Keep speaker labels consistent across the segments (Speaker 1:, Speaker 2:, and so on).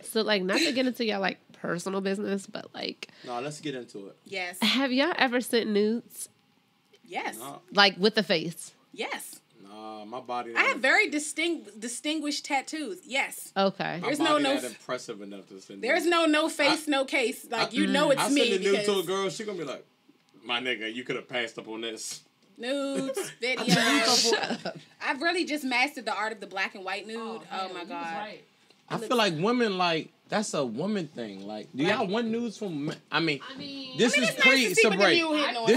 Speaker 1: So, like, not to get into your, like, personal business, but, like...
Speaker 2: No, let's get into it.
Speaker 3: Yes.
Speaker 1: Have y'all ever sent nudes?
Speaker 3: Yes.
Speaker 2: No.
Speaker 1: Like, with the face?
Speaker 3: Yes.
Speaker 2: Nah, my body...
Speaker 3: I have very distinguished tattoos. Yes.
Speaker 1: Okay.
Speaker 3: There's
Speaker 2: my body
Speaker 3: no
Speaker 2: not impressive enough to send
Speaker 3: There's
Speaker 2: nudes.
Speaker 3: no face, no case. Like, you know it's
Speaker 2: I
Speaker 3: me.
Speaker 2: send a nude to a girl, she gonna be like, my nigga, you could have passed up on this.
Speaker 3: Nudes, videos. I've really just mastered the art of the black and white nude. Oh my God. Right.
Speaker 2: I feel like women, like, that's a woman thing. Like, do y'all want nudes from men? I mean, this is pre Sabrae.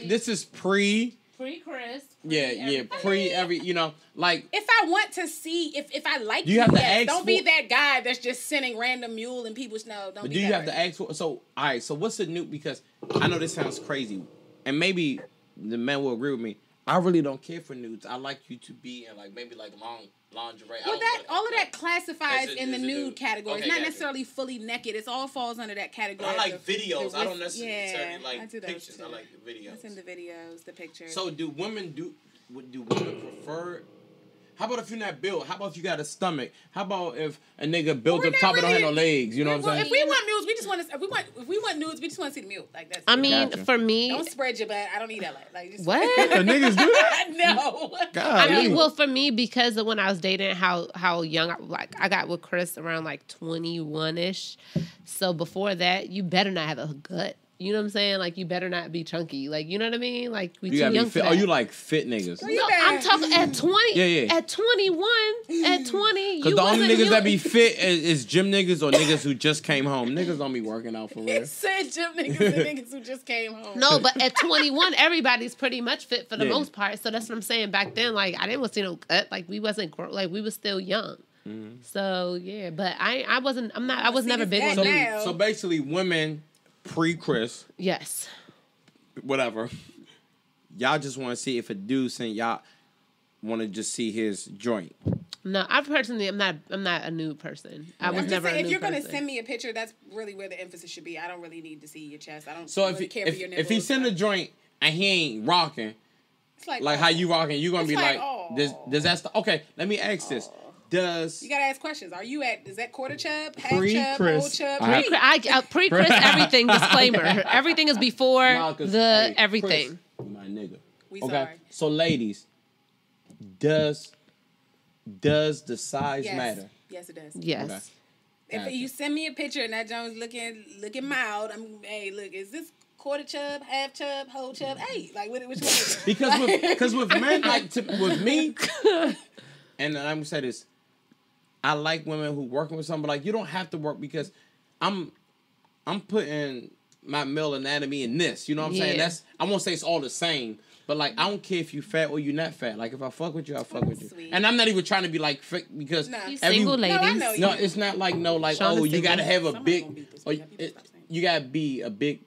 Speaker 2: This is pre
Speaker 1: Pre-Chris.
Speaker 2: Pre every, you know, like.
Speaker 3: If I want to see, if I like
Speaker 2: you, have to ask
Speaker 3: don't be that guy that's just sending random mule and people's no. Don't. But
Speaker 2: do you have to ask for? So, all right. So, what's the nude? Because I know this sounds crazy, and maybe the men will agree with me. I really don't care for nudes. I like you to be in like maybe like long lingerie.
Speaker 3: Well, all of that classifies in the nude category. Okay, it's not necessarily fully naked. It all falls under that category.
Speaker 2: I like videos. I don't necessarily like
Speaker 3: I do
Speaker 2: pictures.
Speaker 3: Too.
Speaker 2: I like the videos.
Speaker 3: I send the videos, the pictures.
Speaker 2: So do women prefer? How about if you're not built? How about if you got a stomach? How about if a nigga built up top and don't have no legs? You know what I'm saying?
Speaker 3: If we want nudes, we just want to. If we want nudes, we just want to see the mule. Like that's.
Speaker 1: I mean, for me,
Speaker 3: don't spread your butt. I don't need that. Like just
Speaker 1: what?
Speaker 2: The niggas do that?
Speaker 3: No.
Speaker 2: God,
Speaker 1: I mean, well, for me, because of when I was dating, how young, I got with Chris around like 21-ish. So before that, you better not have a gut. You know what I'm saying? Like, you better not be chunky. Like, you know what I mean? Like, we too young for that.
Speaker 2: Oh, you like fit niggas?
Speaker 1: No, I'm talking at 20.
Speaker 2: Yeah.
Speaker 1: At 21, at 20,
Speaker 2: because the only niggas that be fit is gym niggas or niggas who just came home. Niggas don't be working out for real.
Speaker 3: He said gym niggas and niggas who just came home.
Speaker 1: No, but at 21, everybody's pretty much fit for the most part. So that's what I'm saying. Back then, like, I didn't want to see no gut. Like, we wasn't, like, we was still young. Mm-hmm. So, yeah. But I was never big on nudes.
Speaker 2: So basically, women... Pre-Chris.
Speaker 1: Yes.
Speaker 2: Whatever. Y'all just want to see if a dude sent y'all want to just see his joint.
Speaker 1: No, I personally I'm not a nude person. I was never a nude person. If you're gonna
Speaker 3: send me a picture, that's really where the emphasis should be. I don't really need to see your chest. I don't
Speaker 2: really care for your nipples. If he send a joint and he ain't rocking, it's like how you rocking, you gonna be like does that okay, let me ask this. You
Speaker 3: gotta ask questions. Are you is that quarter chub, half chub, whole chub?
Speaker 1: Pre-Chris, everything disclaimer. Everything is before everything.
Speaker 2: Chris, my nigga.
Speaker 3: We sorry.
Speaker 2: So ladies, does the size matter?
Speaker 3: Yes, it does.
Speaker 1: Yes.
Speaker 3: Okay. If you send me a picture and that Jones looking mild, hey, look, is this quarter chub, half chub, whole chub? Hey, like which one is it?
Speaker 2: Because with men, like with me, and I'm gonna say this. I like women who working with something, but like you don't have to work because I'm putting my male anatomy in this. You know what I'm saying? I won't say it's all the same, but like I don't care if you fat or you not fat. Like if I fuck with you, I fuck with you.
Speaker 3: Sweet.
Speaker 2: And I'm not even trying to be like fake because
Speaker 1: single ladies.
Speaker 2: No, it's not like you gotta have a big you gotta be a big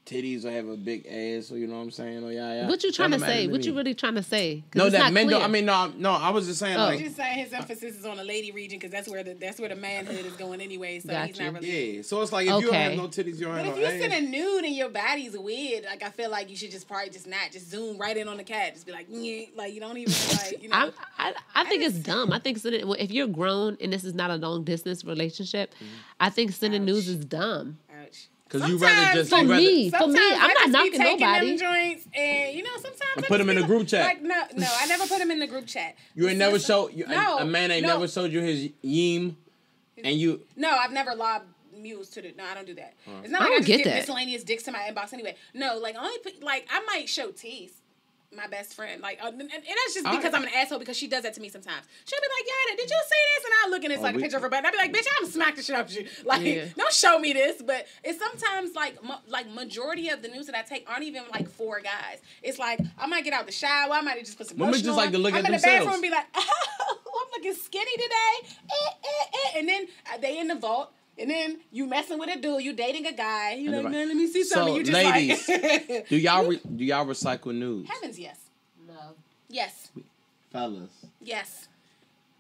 Speaker 2: titties or have a big ass, or you know what I'm saying? Or
Speaker 1: What you trying to say? What you really trying to say?
Speaker 2: No, that men don't. I mean, no. I was just saying like.
Speaker 3: Just saying his emphasis is on the lady region because that's where the manhood is going anyway. So he's not really.
Speaker 2: Yeah. So it's like if you don't have no titties, you don't have no ass.
Speaker 3: But if you send a nude and your body's weird, like I feel like you should just probably just zoom right in on the cat, just be like, like you don't even like you know.
Speaker 1: I think it's dumb. I think if you're grown and this is not a long distance relationship, I think sending nudes is dumb.
Speaker 3: Ouch.
Speaker 2: Because you rather just
Speaker 1: for me, I'm not knocking nobody.
Speaker 3: Them joints and sometimes
Speaker 2: put them in the group chat.
Speaker 3: Like no, I never put them in the group chat.
Speaker 2: You ain't never showed a man ain't never showed you his yeem, and you.
Speaker 3: No, I've never lobbed mules to the. No, I don't do that. It's not like I just get miscellaneous dicks to my inbox anyway. No, like I might show teeth. My best friend, like, and that's just because I'm an asshole because she does that to me sometimes. She'll be like, Yatta, did you see this? And I'll look and it's like a picture of her butt. And I'll be like, bitch, I'm smack the shit out of you. Like, don't show me this. But it's sometimes like majority of the news that I take aren't even like for guys. It's like I might get out the shower, I might just put some lotion on.
Speaker 2: Like to look
Speaker 3: I'm
Speaker 2: at
Speaker 3: in
Speaker 2: themselves.
Speaker 3: the bathroom and be like, oh, I'm looking skinny today. And then they in the vault. And then you messing with a dude, you dating a guy. You like, man, let me see something.
Speaker 2: So,
Speaker 3: you just
Speaker 2: ladies,
Speaker 3: like,
Speaker 2: do y'all recycle nudes?
Speaker 3: Heavens, yes. Yes.
Speaker 2: Fellas.
Speaker 3: Yes.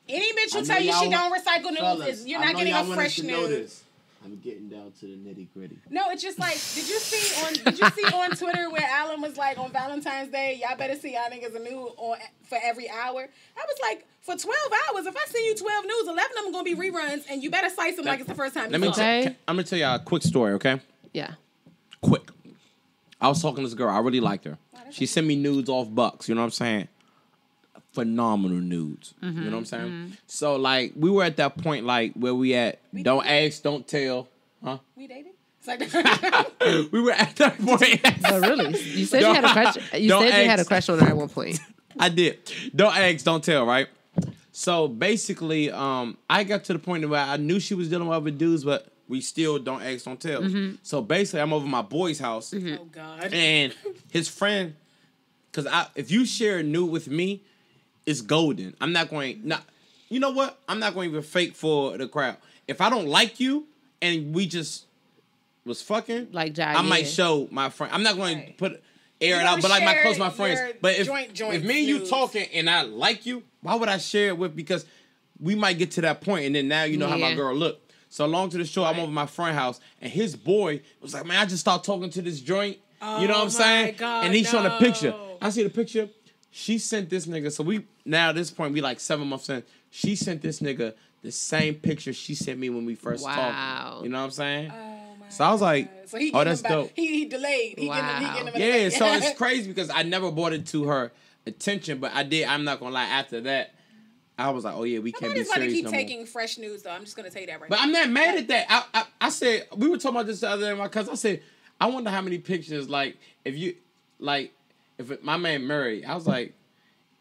Speaker 3: Any bitch who tell you she don't recycle nudes, you're not getting a fresh nude.
Speaker 2: I'm getting down to the nitty gritty.
Speaker 3: No, it's just like, did you see on Twitter where Alan was like, on Valentine's Day, y'all better see y'all niggas a nude for every hour? I was like, for 12 hours, if I send you 12 nudes, 11 of them are going to be reruns, and you better slice them like it's the first time you saw
Speaker 2: them. I'm going to tell y'all a quick story, okay?
Speaker 1: Yeah.
Speaker 2: Quick. I was talking to this girl. I really liked her. She sent me nudes off Bucks. You know what I'm saying? Phenomenal nudes. Mm-hmm, you know what I'm saying? Mm-hmm. So, like, we were at that point, like, where we at. Don't ask, don't tell. Huh?
Speaker 3: We dated?
Speaker 2: We were at that point.
Speaker 1: Oh, really? You said you had a crush. You had a crush on her at one point.
Speaker 2: I did. Don't ask, don't tell, right? So, basically, I got to the point where I knew she was dealing with other dudes, but we still don't ask, don't tell. Mm-hmm. So, basically, I'm over my boy's house.
Speaker 3: Mm-hmm. Oh, God.
Speaker 2: And his friend, because if you share a nude with me, it's golden. I'm not going... you know what? I'm not going to even fake for the crowd. If I don't like you and we just was fucking,
Speaker 1: like
Speaker 2: I might show my friend. I'm not going to air it out, but like my close my friends. But if me and you talking and I like you, why would I share it with? Because we might get to that point, and then now you know how my girl look. So long to the show, I'm over my friend's house, and his boy was like, "Man, I just started talking to this joint." You know what I'm saying?
Speaker 3: God,
Speaker 2: and he's showing a picture. I see the picture. She sent this nigga. So we now at this point we like 7 months in. She sent this nigga the same picture she sent me when we first talked. You know what I'm saying? So I was like,
Speaker 3: so he
Speaker 2: that's dope.
Speaker 3: He delayed. He getting him
Speaker 2: yeah, so it's crazy because I never brought it to her attention, but I did. I'm not gonna lie. After that, I was like, oh yeah, we can't be serious no more.
Speaker 3: Nobody's about to keep taking fresh news though. I'm just gonna tell you that right now.
Speaker 2: But I'm not mad at that. I said, we were talking about this the other day with my cousin. I said, I wonder how many pictures, like, if my man Murray, I was like,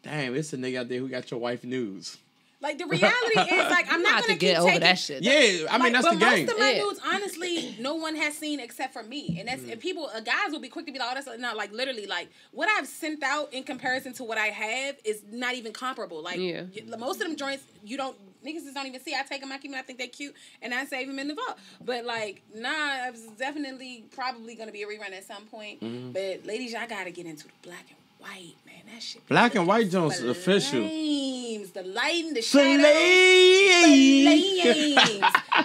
Speaker 2: damn, it's a nigga out there who got your wife news.
Speaker 3: Like, the reality is, like, I'm not going to
Speaker 1: get
Speaker 3: keep
Speaker 1: over
Speaker 3: taking...
Speaker 1: that shit.
Speaker 2: Yeah, I mean, that's the game.
Speaker 3: But most of my nudes, honestly, no one has seen except for me. And that's and people, guys will be quick to be like, oh, that's not, like, literally, like, what I've sent out in comparison to what I have is not even comparable. Like, most of them joints, niggas just don't even see. I take them, I keep them, I think they're cute, and I save them in the vault. But, like, nah, it's definitely probably going to be a rerun at some point. Mm-hmm. But, ladies, y'all got to get into the black and white, man. That shit.
Speaker 2: Black and white Jones official.
Speaker 3: The lighting, the shadows,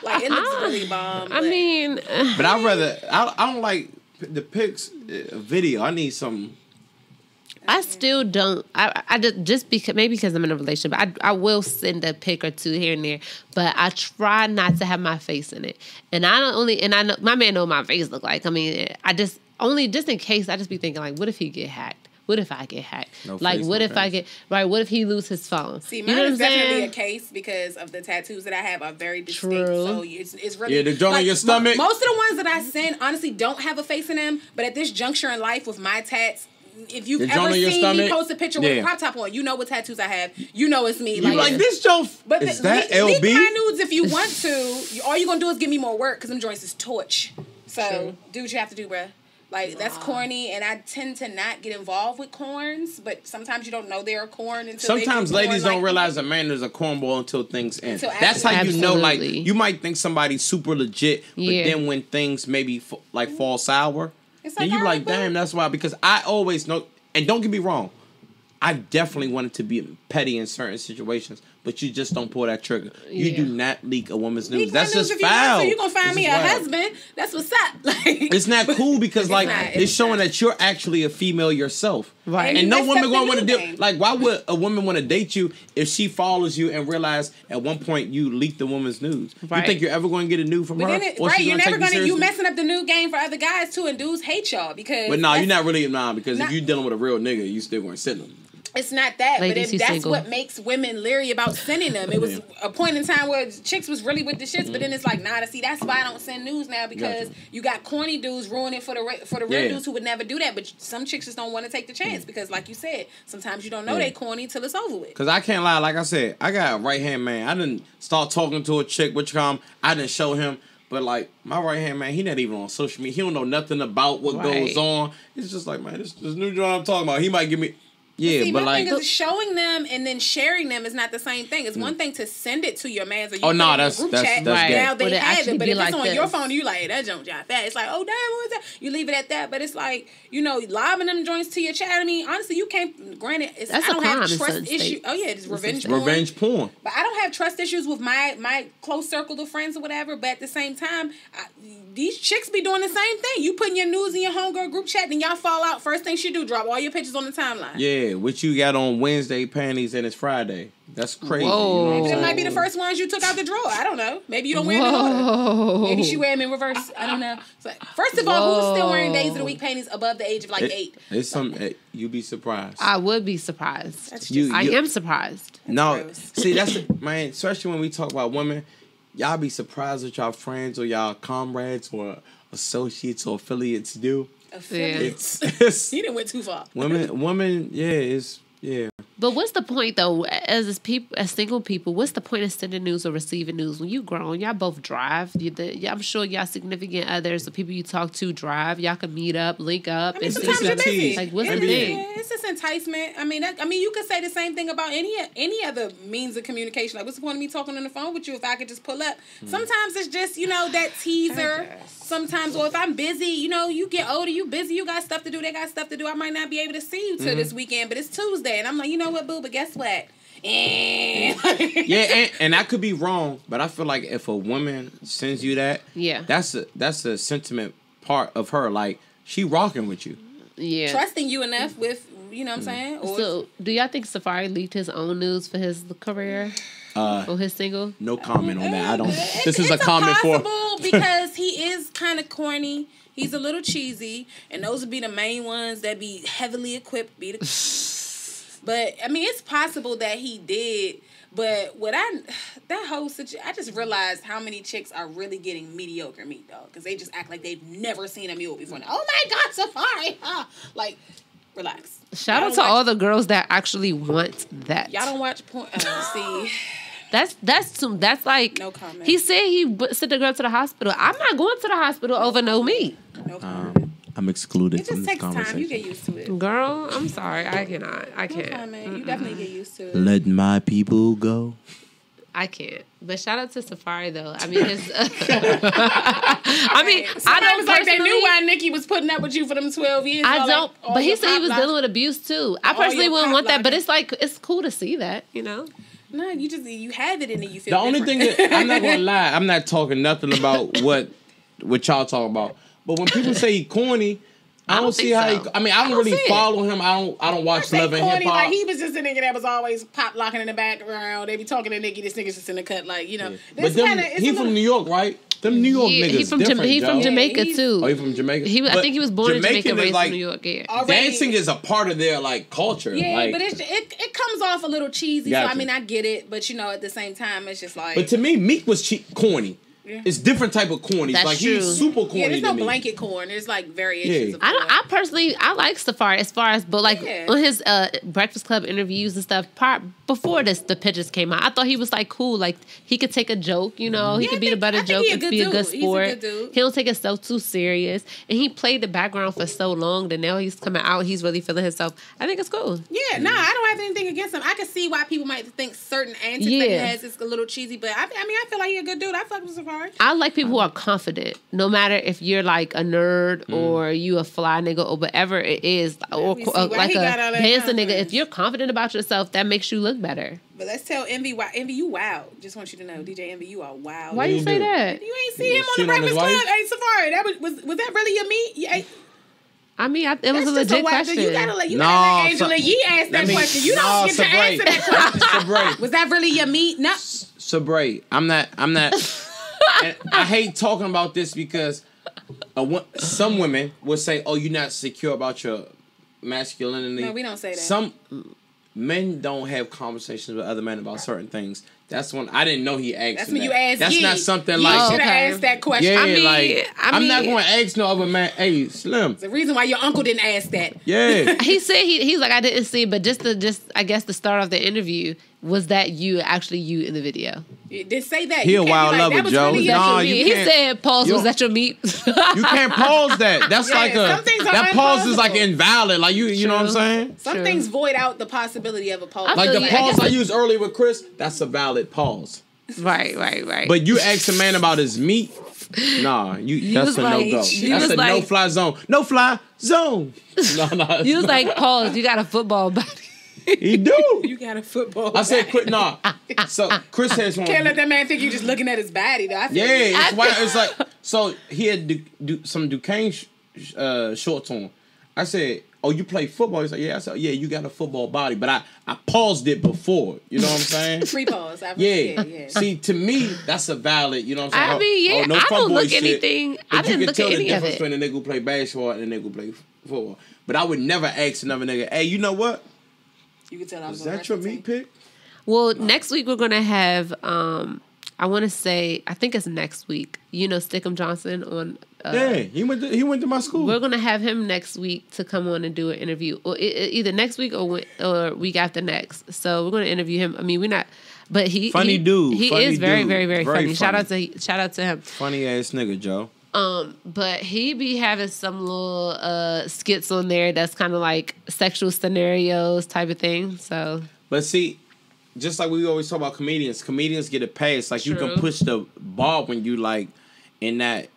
Speaker 3: like, it looks really bomb.
Speaker 1: I mean,
Speaker 2: but I don't like the pics, video. I need some.
Speaker 1: I still don't. I just because maybe because I'm in a relationship. I will send a pic or two here and there, but I try not to have my face in it. And I know my man know what my face look like. I mean, just in case. I just be thinking like, what if he get hacked? What if I get hacked?
Speaker 2: No
Speaker 1: like,
Speaker 2: face,
Speaker 1: what
Speaker 2: no
Speaker 1: if
Speaker 2: face.
Speaker 1: I get what if he lose his phone?
Speaker 3: See, mine is definitely a case because of the tattoos that I have are very distinct.
Speaker 1: True.
Speaker 3: So it's really
Speaker 2: the joint on your stomach.
Speaker 3: Most of the ones that I send honestly don't have a face in them. But at this juncture in life with my tats, if you've ever seen me post a picture with a crop top on, you know what tattoos I have. You know it's me.
Speaker 2: You like this joint? But is that LB?
Speaker 3: Leak my nudes if you want to. All you gonna do is give me more work because them joints is torch. So do what you have to do, bruh. Like, that's corny, and I tend to not get involved with corns, but sometimes you don't know they're a corn until
Speaker 2: sometimes ladies don't realize a man is a cornball until things end. That's how you know, like, you might think somebody's super legit, but then when things maybe, fall sour, then you like, damn, that's why, because I always know, and don't get me wrong, I definitely wanted to be petty in certain situations, but you just don't pull that trigger. You do not leak a woman's news. That's just foul.
Speaker 3: So you're going to find me a husband. That's what's up. Like,
Speaker 2: it's not cool because, it's showing that you're actually a female yourself. Right. And no woman going to want to deal. Like, why would a woman want to date you if she follows you and realize at one point you leaked the woman's news? Right. You think you're ever going to get a nude from her?
Speaker 3: You're never going to. You messing up the nude game for other guys, too, and dudes hate y'all because.
Speaker 2: But no, you're not really, because if you're dealing with a real nigga, you still going to send them.
Speaker 3: It's not that, but that's what makes women leery about sending them. It was a point in time where chicks was really with the shits, but then it's like, nah, see, that's why I don't send news now because you got corny dudes ruining it for the real dudes who would never do that. But some chicks just don't want to take the chance because, like you said, sometimes you don't know they corny till it's over with.
Speaker 2: Because I can't lie, like I said, I got a right hand man. I didn't start talking to a chick, I didn't show him. But, like, my right-hand man, he not even on social media. He don't know nothing about what goes on. It's just like, man, this new joint I'm talking about, he might give me... Yeah,
Speaker 3: see,
Speaker 2: but
Speaker 3: my
Speaker 2: like
Speaker 3: thing is showing them and then sharing them is not the same thing. It's one thing to send it to your man's or you
Speaker 2: that's
Speaker 3: group chat.
Speaker 2: right.
Speaker 3: Now they have it, but if it's on your phone, you like, hey, that junk job fat. It's like, oh damn, what is that? You leave it at that. But it's like, lobbing them joints to your chat. I mean, honestly, you can't. Granted, I don't have trust issues. Oh yeah, it's revenge porn. But I don't have trust issues with my close circle of friends or whatever. But at the same time, these chicks be doing the same thing. You putting your news in your homegirl group chat, and y'all fall out. First thing she do, drop all your pictures on the timeline.
Speaker 2: Yeah, what you got on Wednesday panties and it's Friday. That's crazy.
Speaker 1: Whoa.
Speaker 3: Maybe that might be the first ones you took out the drawer. I don't know. Maybe you don't wear them in order. Maybe she wear them in reverse. I don't know. So, first of all, who's still wearing days of the week panties above the age of 8?
Speaker 2: It's some. You'd be surprised.
Speaker 1: I would be surprised. I am surprised.
Speaker 2: No, see that's man. Especially when we talk about women, y'all be surprised what y'all friends or y'all comrades or associates or affiliates do.
Speaker 3: It's you didn't went too far.
Speaker 2: Women, yeah.
Speaker 1: But what's the point though? As single people, what's the point of sending news or receiving news when you grown? Y'all both drive. I'm sure y'all significant others, the people you talk to, drive. Y'all can meet up, link up,
Speaker 3: and sometimes you're busy.
Speaker 1: Like what's the thing?
Speaker 3: Yeah, it's just enticement. I mean, you could say the same thing about any other means of communication. Like, what's the point of me talking on the phone with you if I could just pull up? Sometimes it's just that teaser. Sometimes, or if I'm busy, you get older, you busy, you got stuff to do, they got stuff to do. I might not be able to see you till this weekend, but it's Tuesday, and I'm like, you know what, boo? But guess what?
Speaker 2: Yeah, and I could be wrong, but I feel like if a woman sends you that, that's a sentiment part of her. Like she rocking with you,
Speaker 3: trusting you enough with what I'm saying. Or
Speaker 1: so, do y'all think Sabrae leaked his own news for his career? Or his single?
Speaker 2: No comment on that. I don't. This is a comment for
Speaker 3: because he is kind of corny. He's a little cheesy, and those would be the main ones that be heavily equipped. But I mean, it's possible that he did. But that whole situation, I just realized how many chicks are really getting mediocre meat, dog, because they just act like they've never seen a mule before. Oh my God, Safari! Like, relax.
Speaker 1: Shout out to all the girls that actually want that.
Speaker 3: Y'all don't watch porn. See.
Speaker 1: That's like
Speaker 3: no comment.
Speaker 1: He said he sent the girl to the hospital. I'm not going to the hospital over no meat.
Speaker 3: No comment.
Speaker 2: I'm excluded
Speaker 3: from this conversation. It just takes time. You get used to it.
Speaker 1: Girl, I'm sorry. I cannot. I can't.
Speaker 3: No comment. You definitely get used to it.
Speaker 2: Let my people go.
Speaker 1: I can't. But shout out to Safari though. I mean, I don't
Speaker 3: like they knew why Nikki was putting up with you for them 12 years.
Speaker 1: I don't. But he said he was dealing with abuse too. I personally wouldn't want that. But it's like it's cool to see that,
Speaker 3: No, you have it in it. You feel
Speaker 2: the only thing that I'm not gonna lie. I'm not talking nothing about what y'all talk about. But when people say he corny, I don't see how. I don't really follow him. I don't watch Love and Hip Hop.
Speaker 3: Like he was just a nigga that was always pop locking in the background. They be talking to Nikki. This nigga's just in the cut, like
Speaker 2: Yeah. But he from New York, right? Them New York niggas.
Speaker 1: He from Jamaica too.
Speaker 2: Oh, he from Jamaica.
Speaker 1: I think he was born in Jamaica, raised in New York. Yeah.
Speaker 2: Dancing is a part of their culture.
Speaker 3: Yeah, but it comes off a little cheesy. Gotcha. So I get it, but at the same time, it's just like.
Speaker 2: But to me, Meek was corny. Yeah. It's different type of corny.
Speaker 1: That's true.
Speaker 2: He's super corny.
Speaker 3: Yeah, there's no blanket corn. There's variations.
Speaker 1: Yeah. I personally like Safari as far as, but on his Breakfast Club interviews and stuff. Before the pictures came out, I thought he was cool. Like he could take a joke. He could be the better joke. He could be a good sport. He's a good dude. He don't take himself too serious, and he played the background for so long that now he's coming out. He's really feeling himself. I think it's cool.
Speaker 3: Yeah, I don't have anything against him. I can see why people might think certain antics that he has is a little cheesy, but I feel like he's a good dude. I fuck with Safari.
Speaker 1: I like people who are confident, no matter if you're like a nerd or you a fly nigga or whatever it is, or like a dancing nigga. If you're confident about yourself, that makes you look better.
Speaker 3: But let's tell Envy why. Envy, you wild. Just want you to know, DJ Envy, you are wild.
Speaker 1: Why you say that?
Speaker 3: You ain't see him on the Breakfast Club. Hey, Safari, was that really your meat?
Speaker 1: It was a legit question.
Speaker 3: You gotta let Angela Yee ask that question. You don't get to answer that question.
Speaker 2: Sabrae.
Speaker 3: Was that really your meat? No.
Speaker 2: Sabrae, I'm not. And I hate talking about this because some women will say, "Oh, you're not secure about your masculinity."
Speaker 3: No, we don't say that.
Speaker 2: Some men don't have conversations with other men about certain things. That's when I didn't know he asked.
Speaker 3: That's when you asked.
Speaker 2: That's not something
Speaker 3: you
Speaker 2: like.
Speaker 3: You should have asked that question.
Speaker 2: Yeah, I'm not going to ask no other man. Hey, Slim.
Speaker 3: It's the reason why your uncle didn't ask that.
Speaker 2: Yeah.
Speaker 1: He said he's like, I didn't see, but just I guess the start of the interview was that you in the video.
Speaker 3: Didn't say that.
Speaker 2: He a wild lover, Joe.
Speaker 3: Really
Speaker 1: he said, "Pause. Was that your meat?"
Speaker 2: You can't pause that. That's that pause is like invalid. Like you know what I'm saying?
Speaker 3: Some things void out the possibility of a pause.
Speaker 2: Like the pause I used earlier with Chris. That's a valid pause.
Speaker 1: Right.
Speaker 2: But you ask a man about his meat. Nah, that's a no go. That's a no fly zone. No fly zone. No.
Speaker 1: You was like, pause. You got a football body.
Speaker 2: He do.
Speaker 3: You got a football.
Speaker 2: I said, quit. Nah. So Chris has one.
Speaker 3: Can't let that man think you just looking at his body, though.
Speaker 2: It's like so. He had some Duquesne shorts on. I said, "Oh, you play football?" He's like, "Yeah." I said, "Yeah, you got a football body," but I paused it before. You know what I'm saying?
Speaker 3: Pre-pause.
Speaker 2: Yeah. See, to me, that's a valid. You know what I'm saying?
Speaker 1: I mean,
Speaker 2: no
Speaker 1: I don't look
Speaker 2: shit.
Speaker 1: anything. I didn't look at any of it. You can tell the difference
Speaker 2: between a nigga who play basketball and a nigga who play football. But I would never ask another nigga, "Hey, you know what?
Speaker 3: You can tell I was
Speaker 2: Is that your meat pick?"
Speaker 1: Well, next week we're gonna have. I want to say, I think it's next week. You know, Stickum Johnson on.
Speaker 2: He went to my school.
Speaker 1: We're gonna have him next week to come on and do an interview, or either next week or week after next. So we're gonna interview him. I mean, we're not, but funny dude. He is very, very, very funny. Shout out to him.
Speaker 2: Funny ass nigga, Joe.
Speaker 1: But he be having some little skits on there that's kind of like sexual scenarios type of thing. So,
Speaker 2: but see, just like we always talk about comedians get a pass. Like you can push the bar when you like in that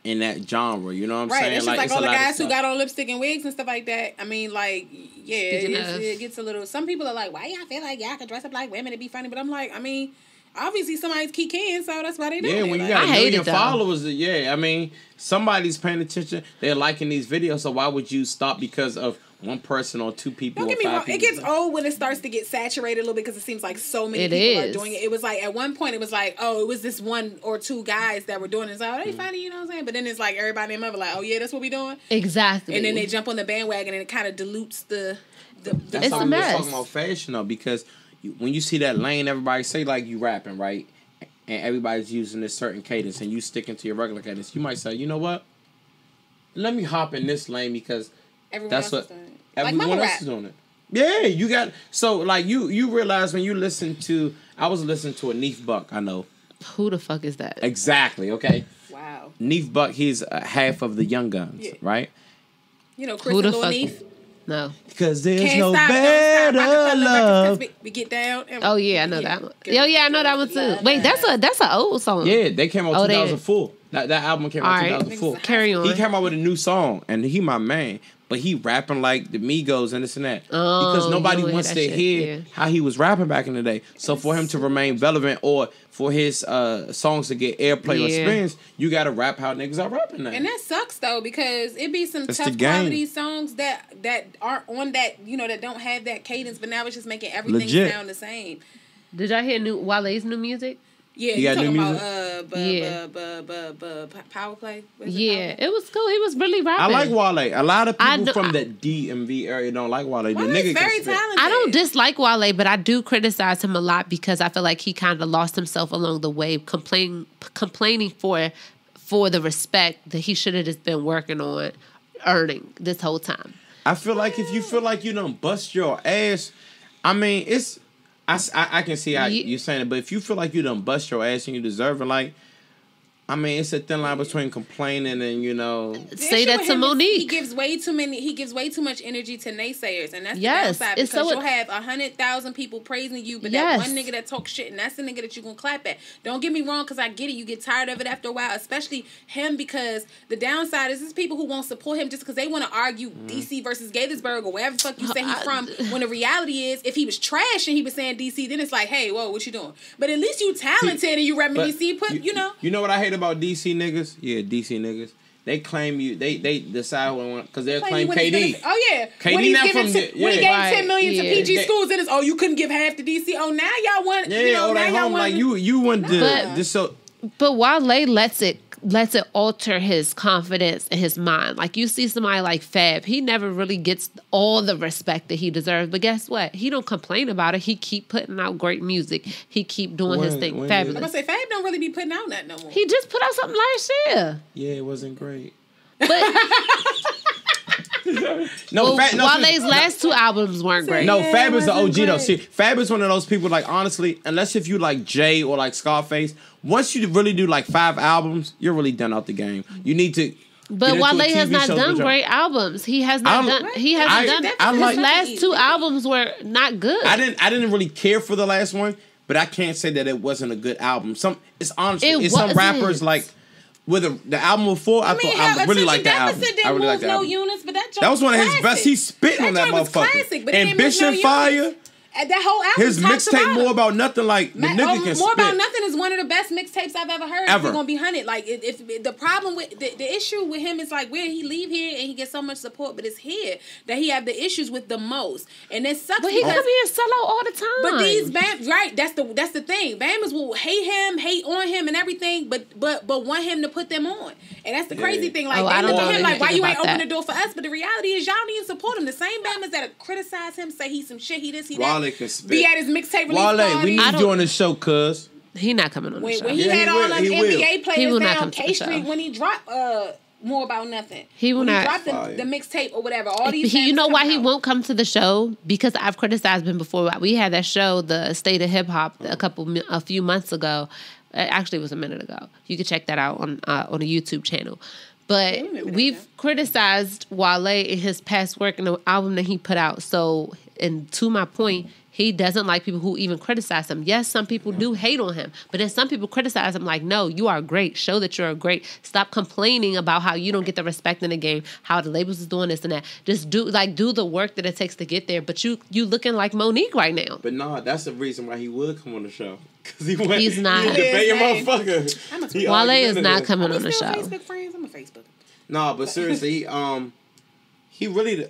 Speaker 2: genre. You know what I'm saying?
Speaker 3: It's just like all the guys who got on lipstick and wigs and stuff like that. I mean, like, yeah, it gets a little. Some people are like, why y'all feel like y'all can dress up like women and be funny? But I'm like, I mean, obviously somebody's kicking, so that's why they do it.
Speaker 2: Yeah, when you got a million followers, I mean, somebody's paying attention. They're liking these videos, so why would you stop because of one person or two people?
Speaker 3: Don't get me wrong. It gets old when it starts to get saturated a little bit because it seems like so many people are doing it. It was like at one point it was like, oh, it was this one or two guys that were doing it. It's like, oh, they funny, you know what I'm saying? But then it's like everybody and their mother like, oh yeah, that's what we doing.
Speaker 1: Exactly.
Speaker 3: And then they jump on the bandwagon and it kind of dilutes the.
Speaker 2: That's how we're talking about fashion though, because when you see that lane, everybody say like you rapping, right? And everybody's using this certain cadence and you sticking to your regular cadence. You might say, you know what? Let me hop in this lane because everyone else is doing it. Yeah, you got so like you realize when you listen to I was listening to a Neef Buck, I know.
Speaker 1: Who the fuck is that?
Speaker 2: Exactly, okay.
Speaker 3: Wow.
Speaker 2: Neef Buck, he's half of the Young Guns, right?
Speaker 3: You know Chris and Lil Neef?
Speaker 1: No.
Speaker 2: Because there's no better love.
Speaker 3: We get down.
Speaker 1: Oh yeah, I know that one. I know that one too. Wait, that's an old song.
Speaker 2: Yeah, they came out 2004. That album came out 2004.
Speaker 1: Carry on.
Speaker 2: He came out with a new song, and he my man. But he rapping like the Migos and this and that. Because nobody wants to hear how he was rapping back in the day. So for him to remain relevant or for his songs to get airplay or spins, you got to rap how niggas are rapping now.
Speaker 3: And that sucks, though, because it be some tough quality songs that aren't on that, you know, that don't have that cadence. But now it's just making everything sound the same.
Speaker 1: Did y'all hear Wale's new music?
Speaker 3: Yeah, you talking about Power Play?
Speaker 1: It was cool. He was really rapping.
Speaker 2: I like Wale. A lot of people from the DMV area don't like Wale. The nigga
Speaker 3: very talented.
Speaker 1: I don't dislike Wale, but I do criticize him a lot because I feel like he kind of lost himself along the way, complaining for the respect that he should have just been working on earning this whole time.
Speaker 2: I feel like if you feel like you done bust your ass, I mean, it's... I can see how you're saying it, but if you feel like you done bust your ass and you deserve it, like, I mean, it's a thin line between complaining and, you know...
Speaker 1: Say that to Monique.
Speaker 3: He gives way too much energy to naysayers, and that's the downside, because you'll have 100,000 people praising you, but that one nigga that talks shit, and that's the nigga that you're going to clap at. Don't get me wrong, because I get it. You get tired of it after a while, especially him, because the downside is there's people who won't support him just because they want to argue DC versus Gaithersburg or wherever the fuck you say he's from, when the reality is, if he was trash and he was saying DC, then it's like, hey, whoa, what you doing? But at least you talented and you repping DC, you know.
Speaker 2: You know what I hate about DC niggas? Yeah, DC niggas. They claim you. They decide when because they'll claim KD.
Speaker 3: KD when not from when he gave 10 million to PG schools, it is you couldn't give half to DC. Oh, now y'all want now y'all want
Speaker 2: like you want this so.
Speaker 1: But Wale lets it alter his confidence and his mind. Like you see somebody like Fab, he never really gets all the respect that he deserves. But guess what? He don't complain about it. He keep putting out great music. He keep doing his thing. Fabulous.
Speaker 3: I'm gonna say Fab don't really be putting out that no more.
Speaker 1: He just put out something last year.
Speaker 2: Yeah, it wasn't great.
Speaker 1: But Wale's last 2 albums weren't great.
Speaker 2: No, Fab is the OG though. See, Fab is one of those people. Like honestly, unless if you like Jay or like Scarface, once you really do like 5 albums, you're really done out the game. You need to.
Speaker 1: But Wale has not done great albums. He has not done. He hasn't done. His last 2 albums were not good.
Speaker 2: I didn't really care for the last one, but I can't say that it wasn't a good album. It's honestly, some rappers like. With the album before, I really like that album. I really like that album.
Speaker 3: Units, but that
Speaker 2: was one of his best. He spit on that motherfucker. Classic, but Ambition Fire.
Speaker 3: That whole album.
Speaker 2: His mixtape More About Nothing, like the nigga can
Speaker 3: More
Speaker 2: spit.
Speaker 3: About Nothing is one of the best mixtapes I've ever heard. Ever. We're gonna be 100. Like if the problem with the issue with him is like where he leave here and he gets so much support, but it's here that he have the issues with the most, and it sucks.
Speaker 1: But he come here and sell out all the time.
Speaker 3: But these Bam, right? That's the thing. Bammers will hate on him and everything, but want him to put them on, and that's the crazy thing. Like they look at him like, why you ain't open the door for us? But the reality is y'all need to support him. The same Bammers that criticize him, say he's some shit, he this, he that. Be at his mixtape release
Speaker 2: party. We need you on the show, cuz.
Speaker 1: He not coming on the show.
Speaker 3: When he had all them NBA players down K Street when he dropped More About Nothing.
Speaker 1: He will not.
Speaker 3: He dropped the mixtape or whatever. All these.
Speaker 1: You know why he won't come to the show? Because I've criticized him before. We had that show, The State of Hip Hop, a few months ago. Actually, it was a minute ago. You can check that out on a YouTube channel. But we've criticized Wale in his past work and the album that he put out. So, and to my point, he doesn't like people who even criticize him. Yes, some people do hate on him, but then some people criticize him like, no, you are great. Show that you're great. Stop complaining about how you don't get the respect in the game, how the labels is doing this and that. Just do the work that it takes to get there. But you looking like Monique right now.
Speaker 2: But no, that's the reason why he would come on the show. Because
Speaker 1: he's not.
Speaker 2: He's a motherfucker.
Speaker 1: Wale is not coming on the show.
Speaker 3: Facebook friends? I'm a Facebook.
Speaker 2: No, but seriously, he really,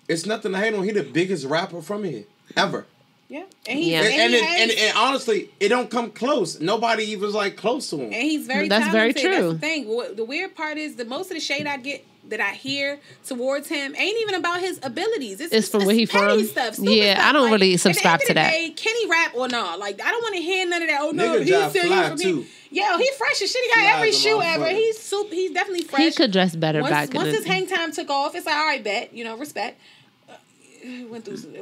Speaker 2: it's nothing to hate on. He the biggest rapper from here. Ever.
Speaker 3: Yeah.
Speaker 2: And honestly, it don't come close. Nobody even like close to him.
Speaker 3: And he's very
Speaker 1: talented.
Speaker 3: Very true. That's the thing. The weird part is most of the shade I get that I hear towards him ain't even about his abilities. It's from where he from. Stuff, stuff.
Speaker 1: I don't really subscribe to that.
Speaker 3: Can he rap or not? Like I don't want to hear none of that. Oh no, he's still from here. Yo, he fresh as shit. He got every shoe ever. He's definitely fresh.
Speaker 1: He could dress better back
Speaker 3: once his hang time took off, it's like all right, bet respect.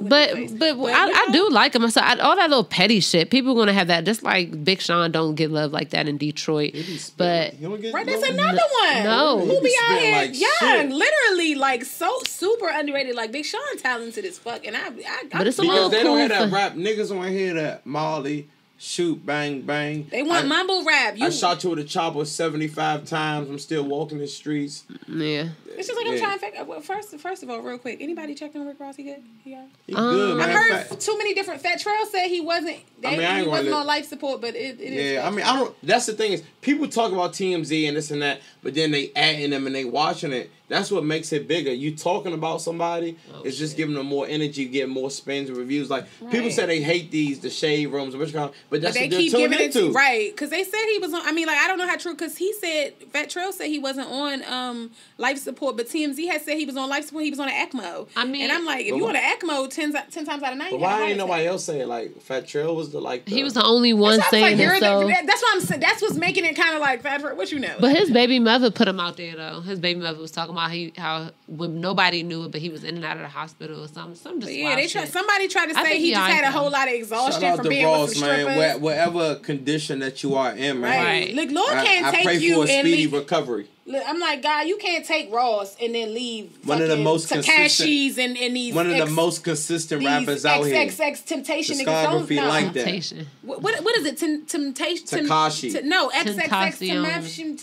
Speaker 1: But I do like him. So all that little petty shit, people are gonna have that. Just like Big Sean don't get love like that in Detroit. But
Speaker 3: right, that's another one.
Speaker 1: No,
Speaker 3: who be out here like young, literally like so super underrated. Like Big Sean talented as fuck, and I
Speaker 1: but it's a
Speaker 2: because they don't have that rap. Niggas want to hear that Molly. Shoot, bang, bang.
Speaker 3: They want mumble rap.
Speaker 2: I shot you with a chopper 75 times. I'm still walking the streets.
Speaker 1: Yeah.
Speaker 3: It's just like I'm trying to figure. Well, first of all, real quick, anybody checked on Rick Ross? He good? He
Speaker 2: good, man.
Speaker 3: I heard too many different. Fat Trail said he wasn't. He wasn't on life support, but it is.
Speaker 2: Yeah, I mean, I don't. That's the thing is, people talk about TMZ and this and that, but then they adding them and they watching it. That's what makes it bigger. You talking about somebody, it's just giving them more energy, getting more spins and reviews. Like people say they hate the shade rooms, but that's what they're tuning into.
Speaker 3: Right? Because they said he was on. I mean, like I don't know how true. Because he said Fat Trail said he wasn't on life support, but TMZ had said he was on life support. He was on an ECMO. I mean, and I'm like, if you on an ECMO 10 times out of 9,
Speaker 2: but why ain't nobody else say it? Like Fat Trail was
Speaker 1: he was the only one saying it. So
Speaker 3: that's what I'm saying. That's what's making it kind of like Fat Trail. What you know?
Speaker 1: But his baby mother put him out there though. His baby mother was talking about how when nobody knew it, but he was in and out of the hospital or something.
Speaker 3: Somebody tried to say he just had a whole lot of exhaustion from being with some strippers.
Speaker 2: Man, whatever condition that you are in, man.
Speaker 3: Right. Look, Lord can't take you.
Speaker 2: I pray for a speedy recovery.
Speaker 3: Look, I'm like, God, you can't take Ross and then leave
Speaker 2: one of the most
Speaker 3: Takashis and these
Speaker 2: one of the most consistent rappers out here.
Speaker 3: XXX Temptation
Speaker 2: discography like that.
Speaker 3: What is it? Temptation.
Speaker 2: Takashi.
Speaker 3: No, XXX
Speaker 1: Tentacion.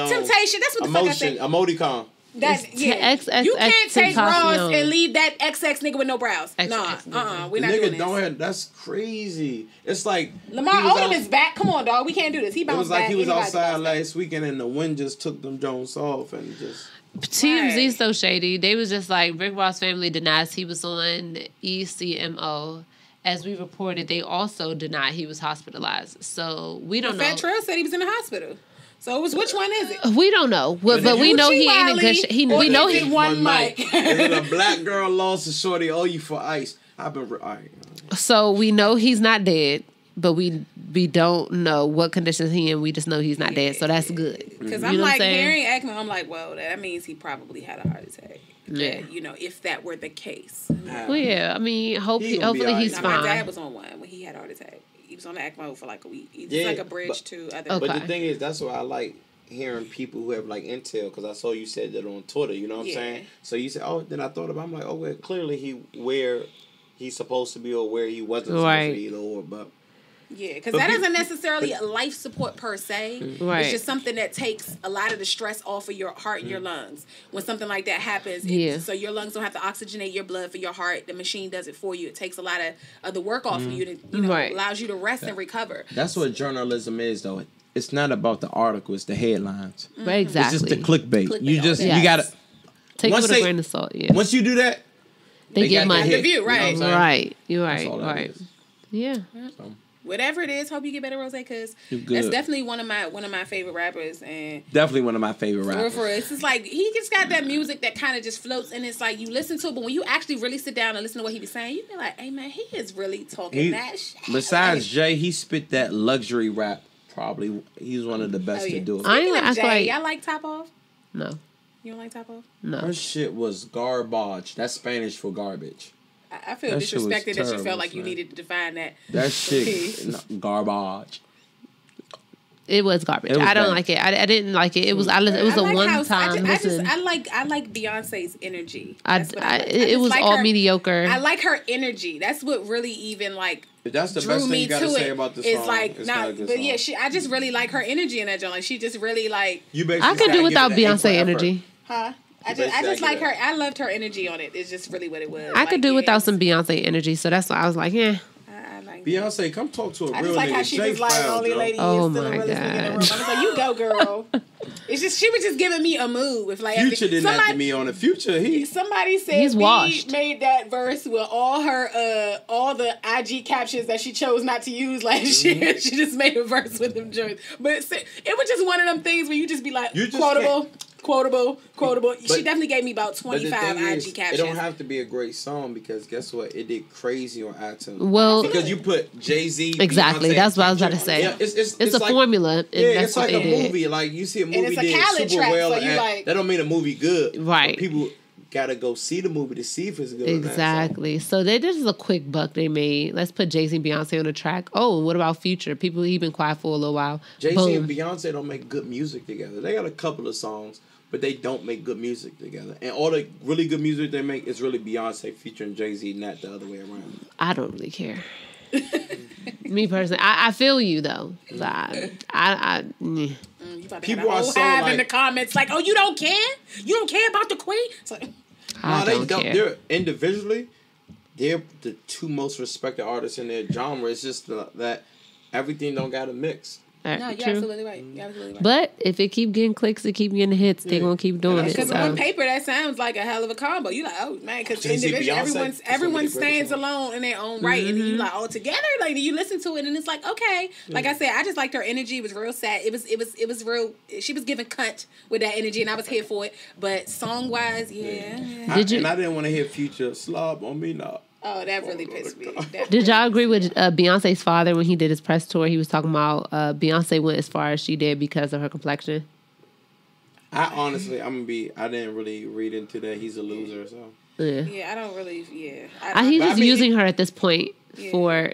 Speaker 3: Temptation. That's what the fuck I said.
Speaker 2: Emoticon.
Speaker 3: You can't take Ross and leave that XX nigga with no brows. We're not doing this.
Speaker 2: That's crazy. It's like
Speaker 3: Lamar Odom is back. Come on, dog. We can't do this. He bounced back.
Speaker 2: It was like he was outside last weekend and the wind just took them Jones off and just.
Speaker 1: TMZ so shady. They was just like Rick Ross family denies he was on ECMO. As we reported, they also denied he was hospitalized. So we don't know.
Speaker 3: Fat Trail said he was in the hospital. So which one is it?
Speaker 1: We don't know, but we know he ain't in good shape. We know he
Speaker 3: one mic.
Speaker 2: A black girl lost a shorty. Oh, you for ice? I've been all right.
Speaker 1: So we know he's not dead. but we don't know what conditions he in. We just know he's not dead, so that's good.
Speaker 3: Because I'm like hearing Ekman, I'm like, well, that means he probably had a heart attack.
Speaker 1: Yeah.
Speaker 3: You know, if that were the case.
Speaker 1: Well, yeah, I mean, hopefully he's fine.
Speaker 3: My dad was on one when he had a heart attack. He was on the ECMO for like a week. It's like a bridge to other.
Speaker 4: Okay. But the thing is, that's why I like hearing people who have like intel, because I saw you said that on Twitter. You know what I'm saying? So you said, oh, then I thought about. I'm like, oh, well, clearly where he's supposed to be or where he wasn't supposed to be, either or, but.
Speaker 3: Yeah, because that isn't necessarily a life support per se.
Speaker 1: Right.
Speaker 3: It's just something that takes a lot of the stress off of your heart and your lungs. When something like that happens, so your lungs don't have to oxygenate your blood for your heart. The machine does it for you. It takes a lot of the work off of you. To, allows you to rest and recover.
Speaker 2: That's what journalism is, though. It's not about the article. It's the headlines.
Speaker 1: Right, exactly.
Speaker 2: It's just the clickbait. You gotta
Speaker 1: take it with a grain of salt. Yeah.
Speaker 2: Once you do that,
Speaker 1: they get money.
Speaker 3: The view, right?
Speaker 2: You know
Speaker 1: right. You're right. Right. Yeah.
Speaker 3: So. Whatever it is, hope you get better, Rose, because that's definitely one of my favorite rappers, and
Speaker 2: definitely one of my favorite rappers.
Speaker 3: For it's just like he just got that music that kind of just floats, and it's like you listen to it, but when you actually really sit down and listen to what he be saying, you be like, "Hey man, he is really talking that shit."
Speaker 2: Besides Jay, he spit that luxury rap. Probably he's one of the best to do it.
Speaker 3: Y'all like Top Off?
Speaker 1: No.
Speaker 3: You don't like Top Off?
Speaker 1: No.
Speaker 2: Her shit was garbage. That's Spanish for garbage.
Speaker 3: I feel disrespected that you felt like you needed to define that.
Speaker 2: That shit, garbage.
Speaker 1: It was garbage. I don't like it. I didn't like it. It was a one time.
Speaker 3: I like Beyonce's energy.
Speaker 1: It was all mediocre.
Speaker 3: I like her energy. That's what really even like.
Speaker 2: That's the best thing you gotta say about this song.
Speaker 3: I just really like her energy in that joint. Like she just really like.
Speaker 1: I could do without Beyonce energy.
Speaker 3: Huh? I just like her. I loved her energy on it. It's just really what it was.
Speaker 1: I could do without some Beyonce energy, so that's why I was like, yeah.
Speaker 2: Beyonce, come talk to a real nigga.
Speaker 3: I just like how she was like only lady.
Speaker 1: Oh
Speaker 3: my
Speaker 1: God!
Speaker 3: I was like, you go, girl. It's just she was just giving me a move. If like
Speaker 2: Future didn't have to be on the Future.
Speaker 3: Somebody said
Speaker 1: he's washed.
Speaker 3: Made that verse with all her all the IG captions that she chose not to use last year. She just made a verse with them joints. But it was just one of them things where you just be like quotable. She definitely gave me about 25 IG captions.
Speaker 4: It don't have to be a great song because guess what? It did crazy on iTunes.
Speaker 1: Well,
Speaker 2: because you put Jay-Z.
Speaker 1: Exactly. Beyonce, that's what I was about to say. Yeah, it's a like, formula.
Speaker 4: It's like a movie. Like you see a movie did super well. So that don't mean a movie good.
Speaker 1: Right.
Speaker 4: People gotta go see the movie to see if it's good.
Speaker 1: Exactly. So this is a quick buck they made. Let's put Jay-Z and Beyonce on the track. Oh, what about Future? People he been quiet for a little while.
Speaker 4: Jay-Z and Beyonce don't make good music together. They got a couple of songs, but they don't make good music together. And all the really good music they make is really Beyonce featuring Jay-Z, not the other way around.
Speaker 1: I don't really care. Me personally, I feel you though.
Speaker 3: People are so like in the comments like, "Oh, you don't care? You don't care about the Queen?" It's like,
Speaker 1: I don't care.
Speaker 4: They're individually, they're the two most respected artists in their genre. It's just that everything don't got to mix.
Speaker 3: No, you're absolutely right.
Speaker 1: But if it keep getting clicks, it keep getting hits, they're gonna keep doing it.
Speaker 3: Because on paper, that sounds like a hell of a combo. You like, oh man, because individually, everyone stands alone in their own right, and then you like all together. Like you listen to it, and it's like okay. Like I said, I just liked her energy. It was real sad. It was real. She was giving cunt with that energy, and I was here for it. But song wise, yeah.
Speaker 4: I didn't want to hear Future slob on me now.
Speaker 3: Oh, that really pissed me.
Speaker 1: Did y'all agree with Beyonce's father when he did his press tour? He was talking about Beyonce went as far as she did because of her complexion.
Speaker 4: I honestly, I didn't really read into that. He's a loser, so.
Speaker 3: Yeah, I don't really,
Speaker 1: he's just using her at this point for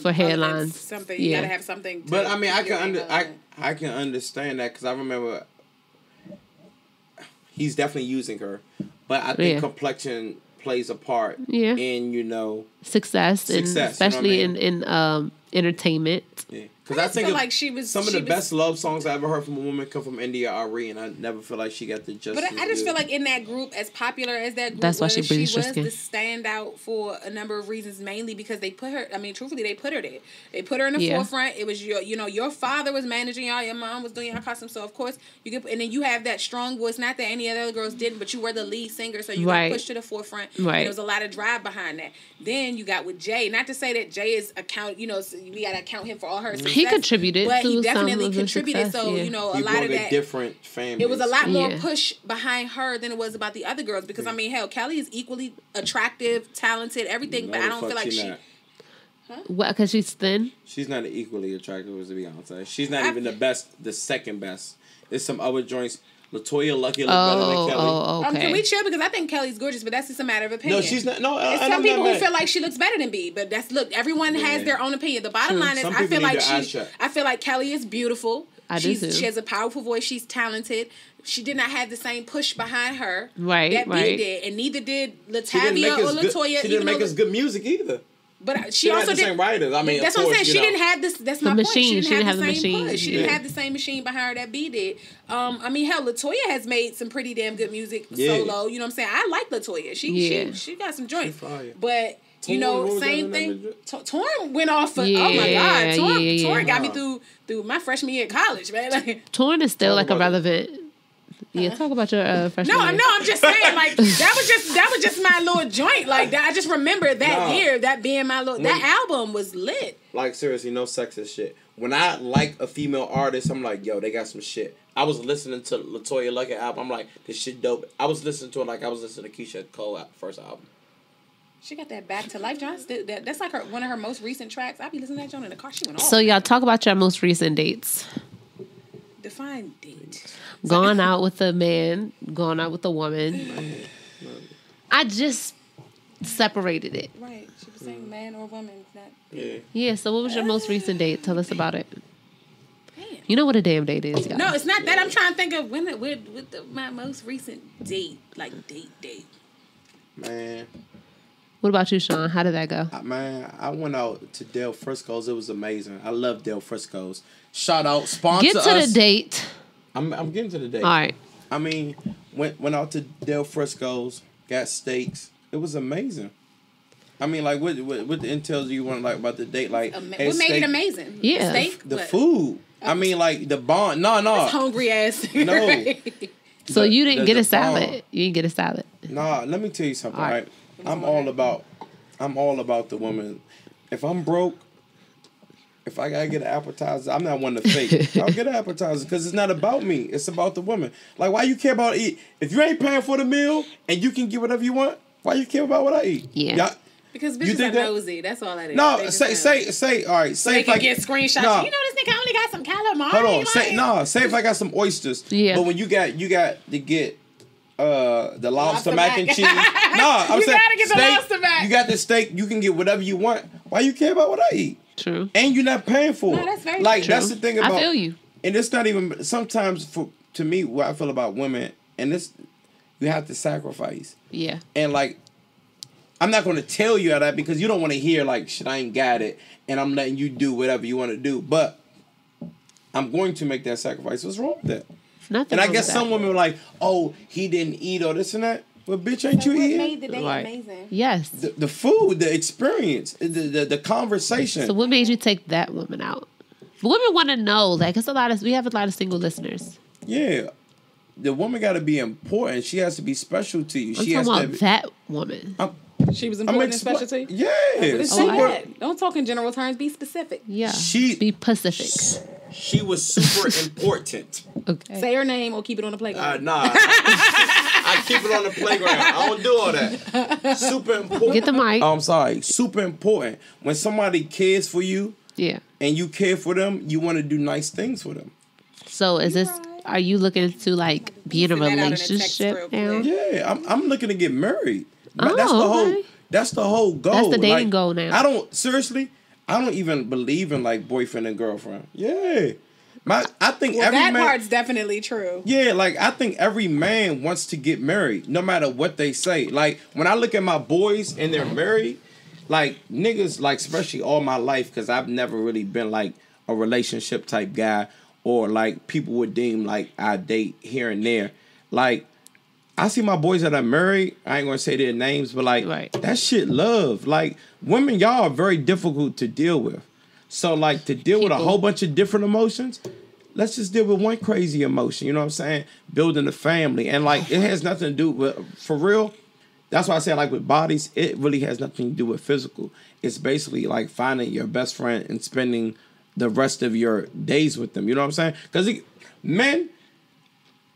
Speaker 1: headlines.
Speaker 3: Something, you gotta have something.
Speaker 4: But I mean, I can understand that because I remember he's definitely using her. But I think complexion plays a part in, success, and
Speaker 1: especially in entertainment.
Speaker 4: Yeah. Because I think like some of the best love songs I ever heard from a woman come from India Ari, and I never feel like she got the justice.
Speaker 3: But I just feel like in that group, as popular as that group
Speaker 1: that's why she was
Speaker 3: the standout for a number of reasons, mainly because they put her. I mean, truthfully, they put her there. They put her in the forefront. It was your father was managing y'all, your mom was doing your costume, so of course you get. And then you have that strong voice. Not that any other girls didn't, but you were the lead singer, so you got pushed to the forefront. Right. And there was a lot of drive behind that. Then you got with Jay. Not to say that Jay is so we gotta account him for all her success.
Speaker 1: He contributed,
Speaker 3: but he definitely contributed. So a lot of that
Speaker 4: different family.
Speaker 3: It was a lot more push behind her than it was about the other girls because I mean, hell, Kelly is equally attractive, talented, everything. But I don't feel like she.
Speaker 1: What? Because she's thin.
Speaker 2: She's not equally attractive as Beyonce. She's not even the second best. There's some other joints. LaToya Lucky look better than Kelly.
Speaker 1: Oh, okay.
Speaker 3: Can we chill? Because I think Kelly's gorgeous, but that's just a matter of opinion.
Speaker 2: No, she's not. No,
Speaker 3: it's some people who feel like she looks better than B, but everyone has their own opinion. The bottom line is, I feel like Kelly is beautiful. She has a powerful voice. She's talented. She did not have the same push behind her that B did, and neither did Latavia or LaToya.
Speaker 2: She didn't make us good music either.
Speaker 3: But she also
Speaker 2: had the same writers. I mean,
Speaker 3: that's what I'm saying. She didn't have this. That's my point. She didn't have the same push. She didn't have the same machine behind her that B did. I mean, hell, LaToya has made some pretty damn good music solo. You know what I'm saying? I like LaToya. She got some joints. But same thing. Torn went off for. Oh my God, Torn got me through my freshman year of college, man. Like,
Speaker 1: Torn is still like a relevant. Yeah, talk about your freshman year.
Speaker 3: No, I'm just saying, like, that was just my little joint. Like, I just remember that year, that being my little, that album was lit.
Speaker 2: Like, seriously, no sexist shit. When I like a female artist, I'm like, yo, they got some shit. I was listening to LaToya Lucky album. I'm like, this shit dope. I was listening to it like I was listening to Keisha Cole first album.
Speaker 3: She got that Back to Life, John. That's like one of her most recent tracks. I be listening to that John in the car. She went off.
Speaker 1: So y'all talk about your most recent dates.
Speaker 3: Define date.
Speaker 1: Gone out with a man, gone out with a woman. I just separated it.
Speaker 3: Right. She was saying man or woman.
Speaker 1: Yeah, so what was your most recent date? Tell us about it. Damn. You know what a damn date is, y'all.
Speaker 3: No, it's not that. I'm trying to think of my most recent date. Like, date.
Speaker 2: Man.
Speaker 1: What about you, Sean? How did that go?
Speaker 2: Man, I went out to Del Frisco's. It was amazing. I love Del Frisco's. Shout out, sponsor us.
Speaker 1: Get to the date.
Speaker 2: I'm getting to the date.
Speaker 1: All right.
Speaker 2: I mean, went out to Del Frisco's, got steaks. It was amazing. I mean, like, what the intel do you want about the date? Like,
Speaker 3: what made it amazing?
Speaker 1: Yeah,
Speaker 3: steak,
Speaker 2: the food. I mean, like the bond. No.
Speaker 3: It's hungry ass.
Speaker 2: No.
Speaker 3: Right?
Speaker 1: So you didn't get a salad. Bond. You didn't get a salad.
Speaker 2: Nah, let me tell you something. Right. I'm all about the woman. If I'm broke, if I gotta get an appetizer, I'm not one to fake. I'll get an appetizer because it's not about me. It's about the woman. Like, why you care about eat? If you ain't paying for the meal and you can get whatever you want, why you care about what I eat?
Speaker 1: Yeah.
Speaker 3: Because bitches are nosy. That's all that is.
Speaker 2: No, say. All right.
Speaker 3: So they can get screenshots.
Speaker 2: No.
Speaker 3: You know this nigga only got some calamari.
Speaker 2: Hold on. Say if I got some oysters.
Speaker 1: Yeah.
Speaker 2: But when you got to get the lobster mac and cheese. I'm saying
Speaker 3: gotta get the lobster mac.
Speaker 2: You got the steak. You can get whatever you want. Why you care about what I eat?
Speaker 1: True.
Speaker 2: And you're not paying for it.
Speaker 3: No, that's very
Speaker 2: like
Speaker 3: true.
Speaker 2: That's the thing about.
Speaker 1: I feel you.
Speaker 2: And it's not even sometimes to me what I feel about women. And this, you have to sacrifice.
Speaker 1: Yeah.
Speaker 2: And like, I'm not going to tell you that because you don't want to hear like, shit, I ain't got it, and I'm letting you do whatever you want to do. But I'm going to make that sacrifice. What's wrong with that?
Speaker 1: Nothing.
Speaker 2: And I guess some women are like, oh, he didn't eat or this and that. Well, bitch, ain't you eating?
Speaker 3: What made the day amazing?
Speaker 1: Yes.
Speaker 2: The food, the experience, the conversation.
Speaker 1: So what made you take that woman out? Women want to know, like, we have a lot of single listeners.
Speaker 2: Yeah. The woman got to be important. She has to be special to you.
Speaker 1: I'm talking about that woman.
Speaker 3: She was important and special to you?
Speaker 2: Yeah.
Speaker 3: Don't talk in general terms. Be specific.
Speaker 1: Yeah. Be Pacific.
Speaker 2: She was super important.
Speaker 1: Okay.
Speaker 3: Say her name or keep it on the playground.
Speaker 2: Nah. I keep it on the playground. I don't do all that. Super important.
Speaker 1: Get the mic.
Speaker 2: Oh, I'm sorry. Super important. When somebody cares for you, and you care for them, you want to do nice things for them.
Speaker 1: So are you looking to like be in a relationship now?
Speaker 2: Yeah, I'm looking to get married. That's the whole goal.
Speaker 1: That's the dating goal now.
Speaker 2: I don't even believe in like boyfriend and girlfriend. Yeah. I think every man,
Speaker 3: part's definitely true.
Speaker 2: Yeah, like I think every man wants to get married, no matter what they say. Like when I look at my boys and they're married, like niggas, like especially all my life, because I've never really been like a relationship type guy, or like people would deem like I date here and there. Like I see my boys that are married. I ain't gonna say their names, but like that shit love. Like women, y'all are very difficult to deal with. So like to deal with a whole bunch of different emotions, let's just deal with one crazy emotion. You know what I'm saying? Building a family. And like it has nothing to do with, for real, that's why I say like with bodies, it really has nothing to do with physical. It's basically like finding your best friend and spending the rest of your days with them. You know what I'm saying? Because men,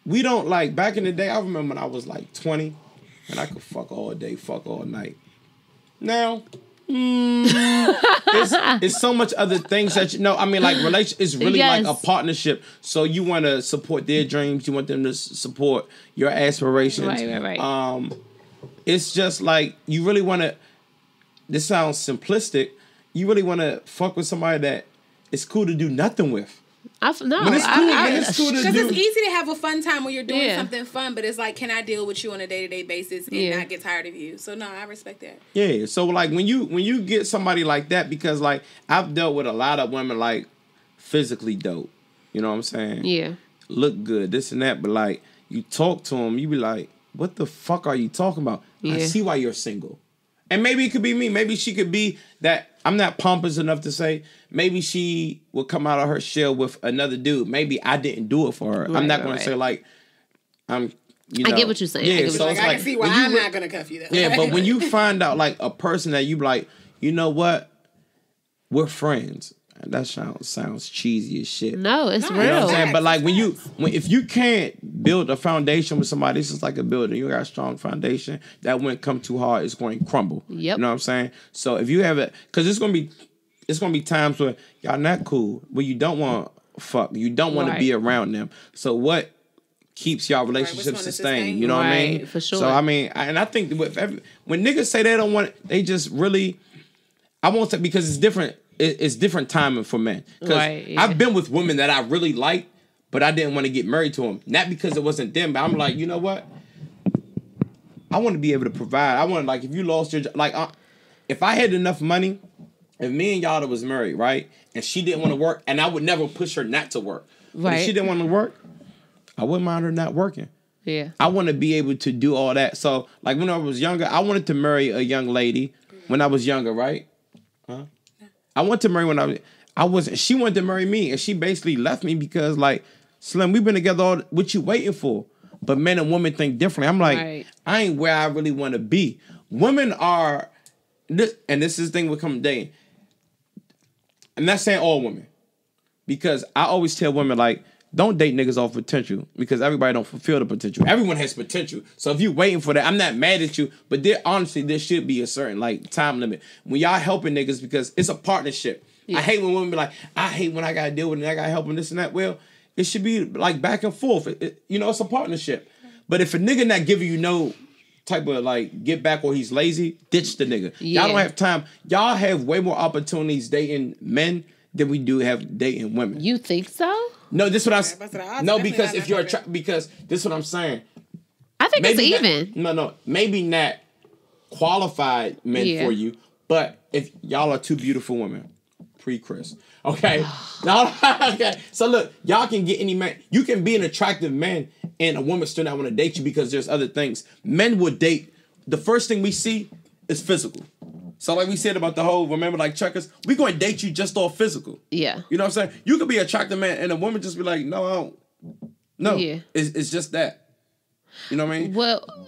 Speaker 2: we don't like, back in the day, I remember when I was like 20 and I could fuck all day, fuck all night. Now, It's so much other things that I mean, like relation is really like a partnership. So you want to support their dreams, you want them to support your aspirations.
Speaker 1: Right.
Speaker 2: It's just like you really want to. This sounds simplistic. You really want to fuck with somebody that it's cool to do nothing with.
Speaker 1: It's cool to
Speaker 3: do. Because it's easy to have a fun time when you're doing something fun, but it's like, can I deal with you on a day-to-day basis and not get tired of you? So no, I respect that.
Speaker 2: Yeah. So like when you get somebody like that, because like I've dealt with a lot of women like physically dope. You know what I'm saying?
Speaker 1: Yeah.
Speaker 2: Look good, this and that, but like you talk to them, you be like, what the fuck are you talking about? Yeah. I see why you're single. And maybe it could be me. Maybe she could be that. I'm not pompous enough to say. Maybe she will come out of her shell with another dude. Maybe I didn't do it for her. I'm not going to say like I'm. I
Speaker 1: get what you're saying.
Speaker 2: Yeah, so it's
Speaker 3: I can see why I'm not going to cuff you though.
Speaker 2: Yeah, but when you find out like a person that you like, you know what, we're friends. That sounds cheesy as shit.
Speaker 1: No, it's real.
Speaker 2: You know what I'm saying? But like if you can't build a foundation with somebody, this is like a building. You got a strong foundation. That wouldn't come too hard. It's going to crumble.
Speaker 1: Yep.
Speaker 2: You know what I'm saying? So if you have it, because it's gonna be times where y'all not cool, where you don't want to fuck, you don't want to be around them. So what keeps y'all relationship sustained? You know what I mean?
Speaker 1: For sure.
Speaker 2: So I mean, and I think when niggas say they don't want it, they just really. I won't say because it's different. It's different timing for men. Because I've been with women that I really like, but I didn't want to get married to them. Not because it wasn't them, but I'm like, you know what? I want to be able to provide. I want to, like, if you lost your job, like, if I had enough money, if me and Yatta was married, right, and she didn't want to work, and I would never push her not to work. But if she didn't want to work, I wouldn't mind her not working.
Speaker 1: Yeah.
Speaker 2: I want to be able to do all that. So, like, when I was younger, I wanted to marry a young lady when I was younger, right? Huh? I wanted to marry when I wasn't. She wanted to marry me, and she basically left me because, like, Slim, we've been together what you waiting for? But men and women think differently. I'm like, I ain't where I really want to be. Women are, and this is the thing with coming dating. I'm not saying all women, because I always tell women, like, don't date niggas off potential, because everybody don't fulfill the potential. Everyone has potential. So if you're waiting for that, I'm not mad at you, but there should be a certain like time limit. When y'all helping niggas, because it's a partnership. Yeah. I hate when women be like, I hate when I gotta deal with it and I gotta help them this and that. Well, it should be like back and forth. It's a partnership. But if a nigga not giving you no type of like get back or he's lazy, ditch the nigga. Yeah. Y'all don't have time. Y'all have way more opportunities dating men than we do have dating women.
Speaker 1: You think so?
Speaker 2: No, this is what because if you're because this is what I'm saying.
Speaker 1: I think maybe it's even.
Speaker 2: No, maybe not qualified men for you, but if y'all are two beautiful women, pre-Chris, okay? Okay. So look, y'all can get any man. You can be an attractive man, and a woman still not want to date you because there's other things. Men would date. The first thing we see is physical. So like we said about the whole, remember like checkers, we going to date you just off physical. Yeah. You know what I'm saying? You could be an attractive man and a woman just be like, no, I don't. No. Yeah. It's just that. You know what I mean?
Speaker 1: Well,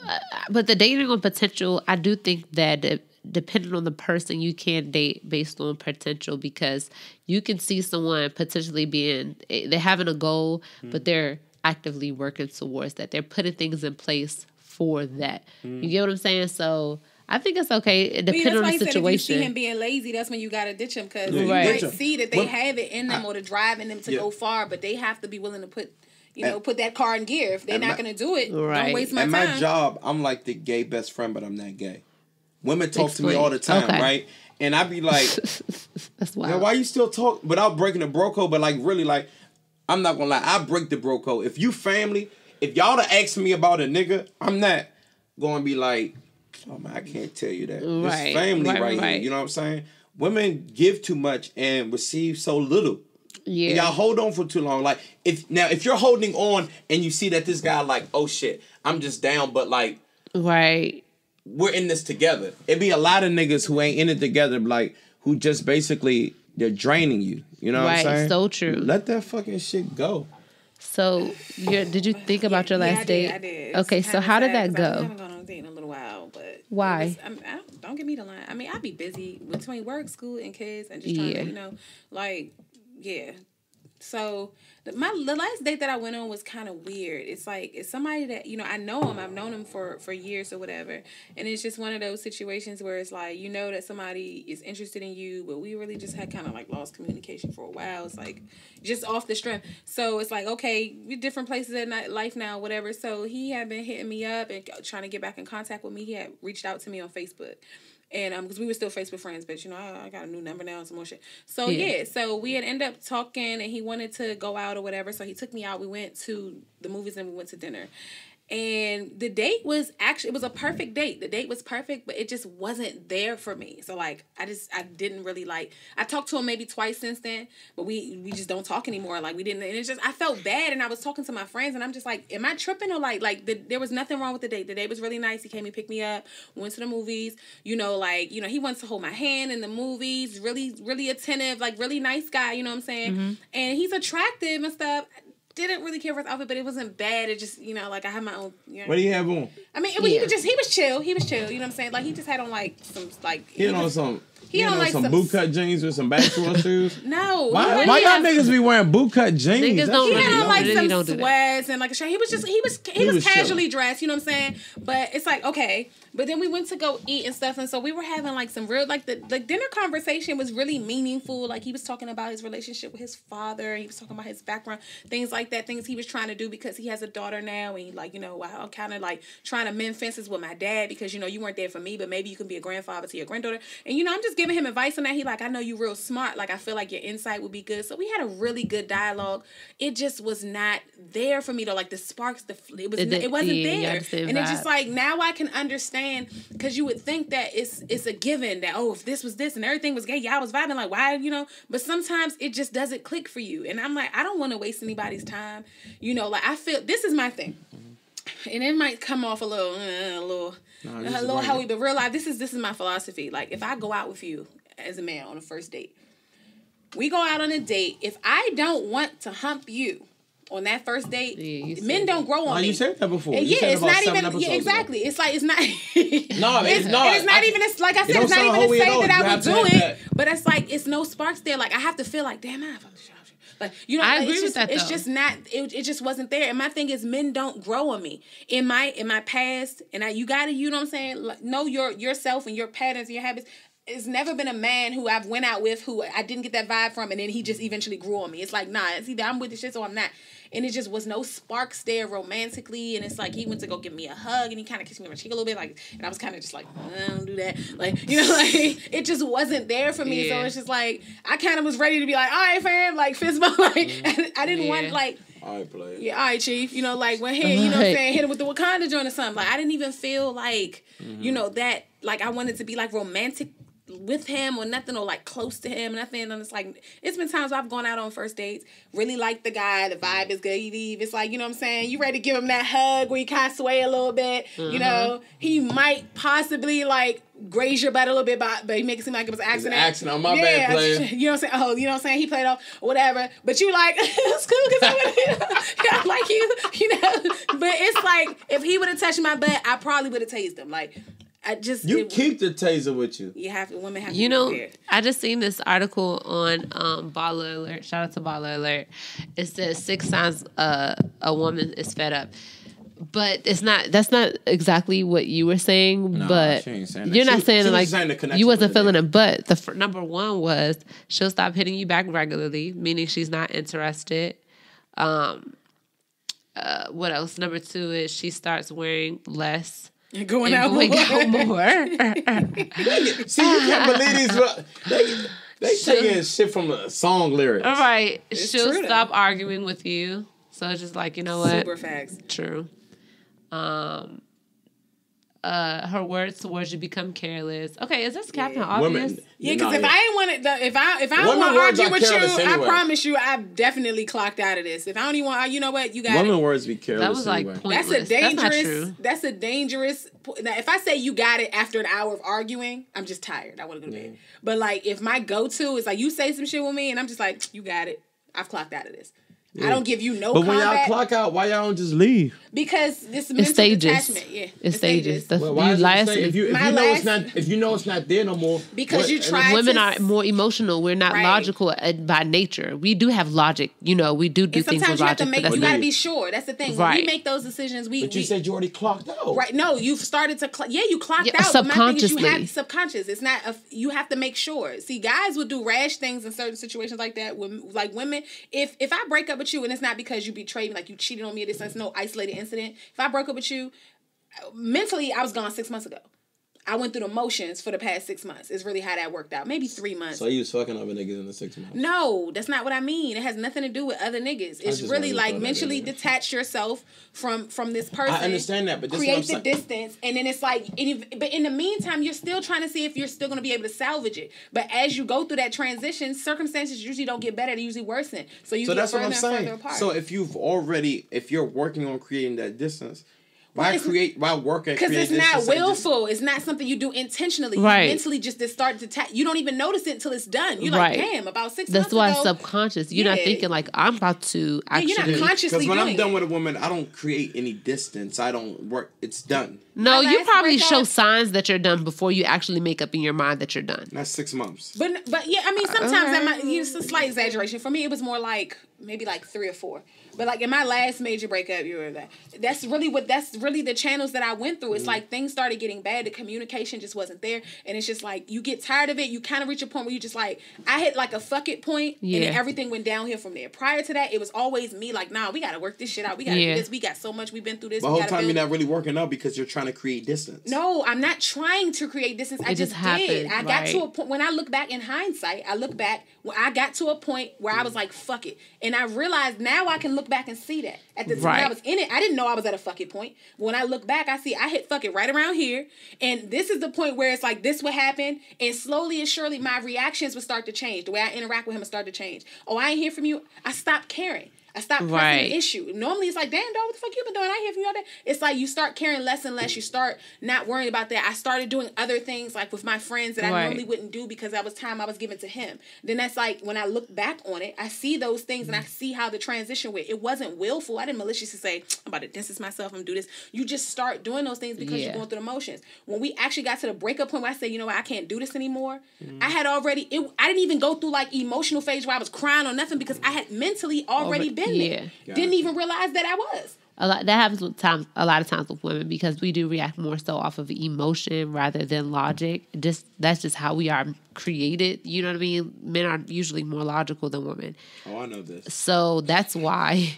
Speaker 1: but the dating on potential, I do think that depending on the person, you can date based on potential, because you can see someone potentially they're having a goal, but they're actively working towards that. They're putting things in place for that. You get what I'm saying? So I think it's okay, depending on the situation. If you see him
Speaker 3: being lazy, that's when you got to ditch him, because you might see that they have it in them or the drive in them to go far, but they have to be willing to put that car in gear. If they're not going to do it, don't waste my time.
Speaker 2: At my job, I'm like the gay best friend, but I'm not gay. Women talk to me all the time, right? And I be like, that's wild. Why you still talk without breaking the bro code? But like, really, like, I'm not going to lie. I break the bro code. If you family, if y'all to ask me about a nigga, I'm not going to be like, oh man, I can't tell you that. This family right here. You know what I'm saying? Women give too much and receive so little. Yeah. And y'all hold on for too long. Like if you're holding on and you see that this guy like, oh shit, I'm just down, but like we're in this together. It'd be a lot of niggas who ain't in it together, like who just basically they're draining you. You know what I'm saying?
Speaker 1: So true.
Speaker 2: Let that fucking shit go.
Speaker 1: So did you think about your last date?
Speaker 3: I did.
Speaker 1: Okay, so how did that go?
Speaker 3: I haven't gone on a date in a little while, but
Speaker 1: why?
Speaker 3: Don't get me the line. I mean, I'd be busy between work, school, and kids, and just trying to, So the last date that I went on was kind of weird. It's like, it's somebody that, you know, I know him. I've known him for years or whatever. And it's just one of those situations where it's like, you know that somebody is interested in you, but we really just had kind of like lost communication for a while. It's like just off the strength. So it's like, okay, we're different places in life now, whatever. So he had been hitting me up and trying to get back in contact with me. He had reached out to me on Facebook. And because we were still Facebook friends, but you know, I got a new number now and some more shit. So so we had ended up talking, and he wanted to go out or whatever. So he took me out. We went to the movies and we went to dinner. And the date was it was a perfect date. The date was perfect, but it just wasn't there for me. So like, I didn't really like, I talked to him maybe twice since then, but we just don't talk anymore. Like we didn't, and it's just, I felt bad. And I was talking to my friends and I'm just like, am I tripping or there was nothing wrong with the date. The date was really nice. He came and picked me up, went to the movies, you know, he wants to hold my hand in the movies, really, really attentive, like really nice guy, you know what I'm saying? Mm-hmm. And he's attractive and stuff. Didn't really care for his outfit, but it wasn't bad. It just, you know, like I had my own. You know,
Speaker 2: what do you have on?
Speaker 3: I mean, he was chill. He was chill. You know what I'm saying? Like he just had on like some like. He had on
Speaker 2: some bootcut jeans with some basketball shoes.
Speaker 3: No.
Speaker 2: Why y'all niggas be wearing bootcut jeans?
Speaker 3: Niggas don't. He had on like some sweats and like a shirt. He was casually dressed. You know what I'm saying? But it's like, okay. But then we went to go eat and stuff, and so we were having like some real, like the dinner conversation was really meaningful. Like he was talking about his relationship with his father. He was talking about his background, things like that, things he was trying to do because he has a daughter now, and like, you know, I'm kind of like trying to mend fences with my dad because, you know, you weren't there for me, but maybe you can be a grandfather to your granddaughter. And, you know, I'm just giving him advice on that. He like, I know you real smart. Like, I feel like your insight would be good. So we had a really good dialogue. It just was not there for me though. Like the sparks, it wasn't there. And it's just like, now I can understand, because you would think that it's a given that, oh, if this was this and everything was gay, y'all was vibing, like, why, you know? But sometimes it just doesn't click for you. And I'm like, I don't want to waste anybody's time. You know, like, I feel, this is my thing. And it might come off a little hoey, but real life, this is my philosophy. Like, if I go out with you as a man on a first date, we go out on a date, if I don't want to hump you on that first date, men don't grow on me.
Speaker 2: You said that before.
Speaker 3: It's not even. Yeah, exactly. It's like, it's not. It's not even. It's like I said. It's not even to say that I would do it. But it's like, it's no sparks there. Like I have to feel like, damn, like, you know,
Speaker 1: I agree with that.
Speaker 3: It's just not. It just wasn't there. And my thing is, men don't grow on me. In my past, and you gotta, you know what I'm saying? Like, know yourself and your patterns and your habits. It's never been a man who I've went out with who I didn't get that vibe from, and then he just eventually grew on me. It's like, nah, it's either I'm with the shit or I'm not. And it just was no sparks there romantically. And it's like, he went to go give me a hug, and he kind of kissed me on my cheek a little bit, like, and I was kind of just like, I don't do that. Like, you know, like, it just wasn't there for me. Yeah. So it's just like, I kind of was ready to be like, all right, fam, like, fist bump. Like, I didn't want, like,
Speaker 2: all right, play.
Speaker 3: Yeah, all right, chief. You know, like, when you know what I'm saying, hit him with the Wakanda joint or something. Like, I didn't even feel like, you know, that, like, I wanted to be, like, romantic with him or nothing, or like close to him, nothing. And it's like, it's been times I've gone out on first dates, really like the guy, the vibe is good, you leave, it's like, you know what I'm saying, you ready to give him that hug where you kind of sway a little bit, you know, he might possibly like graze your butt a little bit, but he makes it seem like it was an accident.
Speaker 2: It's an accident on my bad player.
Speaker 3: You know what I'm saying? Oh, you know what I'm saying? He played off or whatever, but you like, it's cool because I like you know. But it's like, if he would have touched my butt, I probably would have tased him. Like,
Speaker 2: keep the taser with you.
Speaker 3: Women have to
Speaker 1: be
Speaker 3: prepared.
Speaker 1: Know, I just seen this article on Baller Alert. Shout out to Baller Alert. It says 6 signs a woman is fed up. But it's not. That's not exactly what you were saying. No, but she ain't saying that. You're not saying like you wasn't feeling it. But the number one was she'll stop hitting you back regularly, meaning she's not interested. What else? Number 2 is she starts wearing less.
Speaker 3: Going out more.
Speaker 2: See, you can't believe these. They taking shit from the song lyrics.
Speaker 1: All right. She'll stop arguing with you. So it's just like, you know what?
Speaker 3: Super facts.
Speaker 1: True. Her words towards you become careless. Okay, is this Captain Obvious?
Speaker 3: Women, because if I ain't want it, if I don't want to argue with you, anyway. I promise you, I definitely clocked out of this. If I don't even want, you know what, you got
Speaker 2: women words be careless.
Speaker 1: That was like
Speaker 2: anyway.
Speaker 1: pointless.
Speaker 3: That's a dangerous. Now, if I say you got it after an hour of arguing, I'm just tired. I want to go to bed. But like, if my go-to is like you say some shit with me, and I'm just like, you got it. I've clocked out of this. I don't give you no
Speaker 2: But
Speaker 3: combat.
Speaker 2: when y'all clock out, why y'all don't just leave?
Speaker 3: Because this mental detachment. Yeah,
Speaker 1: it's stages. If
Speaker 2: you know it's not there no more.
Speaker 3: Because you try.
Speaker 1: Women are more emotional. We're not logical by nature. We do have logic. You know, we do things with logic.
Speaker 3: You got to be sure. That's the thing. When we make those decisions,
Speaker 2: But you said you already clocked out.
Speaker 3: Right? No, you've started to. You clocked out.
Speaker 1: Subconsciously.
Speaker 3: But my thing is, you have subconscious. It's not. You have to make sure. See, guys would do rash things in certain situations like that. Like women, if I break up with you and it's not because you betrayed me, like you cheated on me, this is no isolated incident. If I broke up with you, mentally I was gone 6 months ago. I went through the motions for the past 6 months. It's really how that worked out. Maybe 3 months.
Speaker 2: So you was fucking other niggas in the 6 months?
Speaker 3: No, that's not what I mean. It has nothing to do with other niggas. It's really like mentally detach yourself from this person.
Speaker 2: I understand that, but this
Speaker 3: create the distance, and then it's like, but in the meantime, you're still trying to see if you're still going to be able to salvage it. But as you go through that transition, circumstances usually don't get better; they usually worsen. So you get further and further apart.
Speaker 2: So if you're working on creating that distance. Why work and create?
Speaker 3: Because it's not willful. It's not something you do intentionally.
Speaker 1: Right.
Speaker 3: You mentally just start to you don't even notice it until it's done. You're like, damn, about 6 months ago.
Speaker 1: That's why it's subconscious. You're not thinking like, I'm about to actually.
Speaker 3: You're not consciously
Speaker 2: Because when I'm done with a woman, I don't create any distance. I don't work. It's done.
Speaker 1: No, you probably show signs that you're done before you actually make up in your mind that you're done.
Speaker 2: That's 6 months.
Speaker 3: But yeah, I mean, sometimes it's a slight exaggeration. For me, it was more like maybe like 3 or 4. But like in my last major breakup, you were that. That's really the channels that I went through. It's like things started getting bad. The communication just wasn't there, and it's just like you get tired of it. You kind of reach a point where you just like, I hit like a fuck it point, and then everything went downhill from there. Prior to that, it was always me like, nah, we gotta work this shit out. We gotta do this. We got so much. We've been through this.
Speaker 2: The whole time you're not really working out because you're trying to create distance.
Speaker 3: No, I'm not trying to create distance. I just did. I got to a point when I look back in hindsight. I got to a point where I was like, fuck it, and I realized now I can look back and see that. At the time I was in it, I didn't know I was at a fuck it point. When I look back, I see I hit fuck it right around here. And this is the point where it's like this would happen. And slowly and surely my reactions would start to change. The way I interact with him would start to change. Oh, I ain't hear from you. I stopped caring. I stopped pressing the issue. Normally it's like, damn, dog, what the fuck you been doing? I ain't hear from you all day. It's like you start caring less and less. You start not worrying about that. I started doing other things like with my friends that I normally wouldn't do because that was time I was giving to him. Then that's like when I look back on it, I see those things and I see how the transition went. It wasn't willful. I didn't maliciously say, I'm about to distance myself. I'm going to do this. You just start doing those things because you're going through the motions. When we actually got to the breakup point where I said, you know what, I can't do this anymore. I had already, I didn't even go through like emotional phase where I was crying or nothing because I had mentally already been there. Didn't even realize that I was.
Speaker 1: That happens a lot of times with women because we do react more so off of emotion rather than logic. That's just how we are created. You know what I mean? Men are usually more logical than women.
Speaker 2: Oh, I know this.
Speaker 1: So that's why.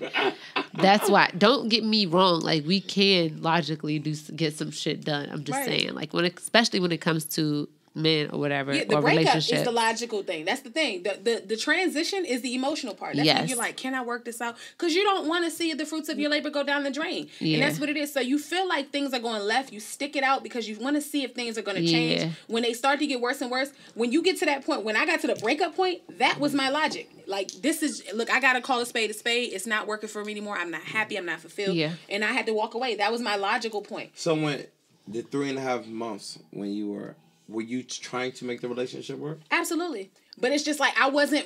Speaker 1: Don't get me wrong. Like we can logically get some shit done. I'm just saying. Like especially when it comes to men or whatever,
Speaker 3: the breakup is the logical thing. That's the thing. The transition is the emotional part. That's when you're like, can I work this out? Because you don't want to see the fruits of your labor go down the drain. And that's what it is. So you feel like things are going left. You stick it out because you want to see if things are going to change. When they start to get worse and worse, when you get to that point, when I got to the breakup point, that was my logic. Like, look, I got to call a spade a spade. It's not working for me anymore. I'm not happy. I'm not fulfilled. And I had to walk away. That was my logical point.
Speaker 2: So when the 3.5 months when you were you trying to make the relationship work?
Speaker 3: Absolutely. But it's just like I wasn't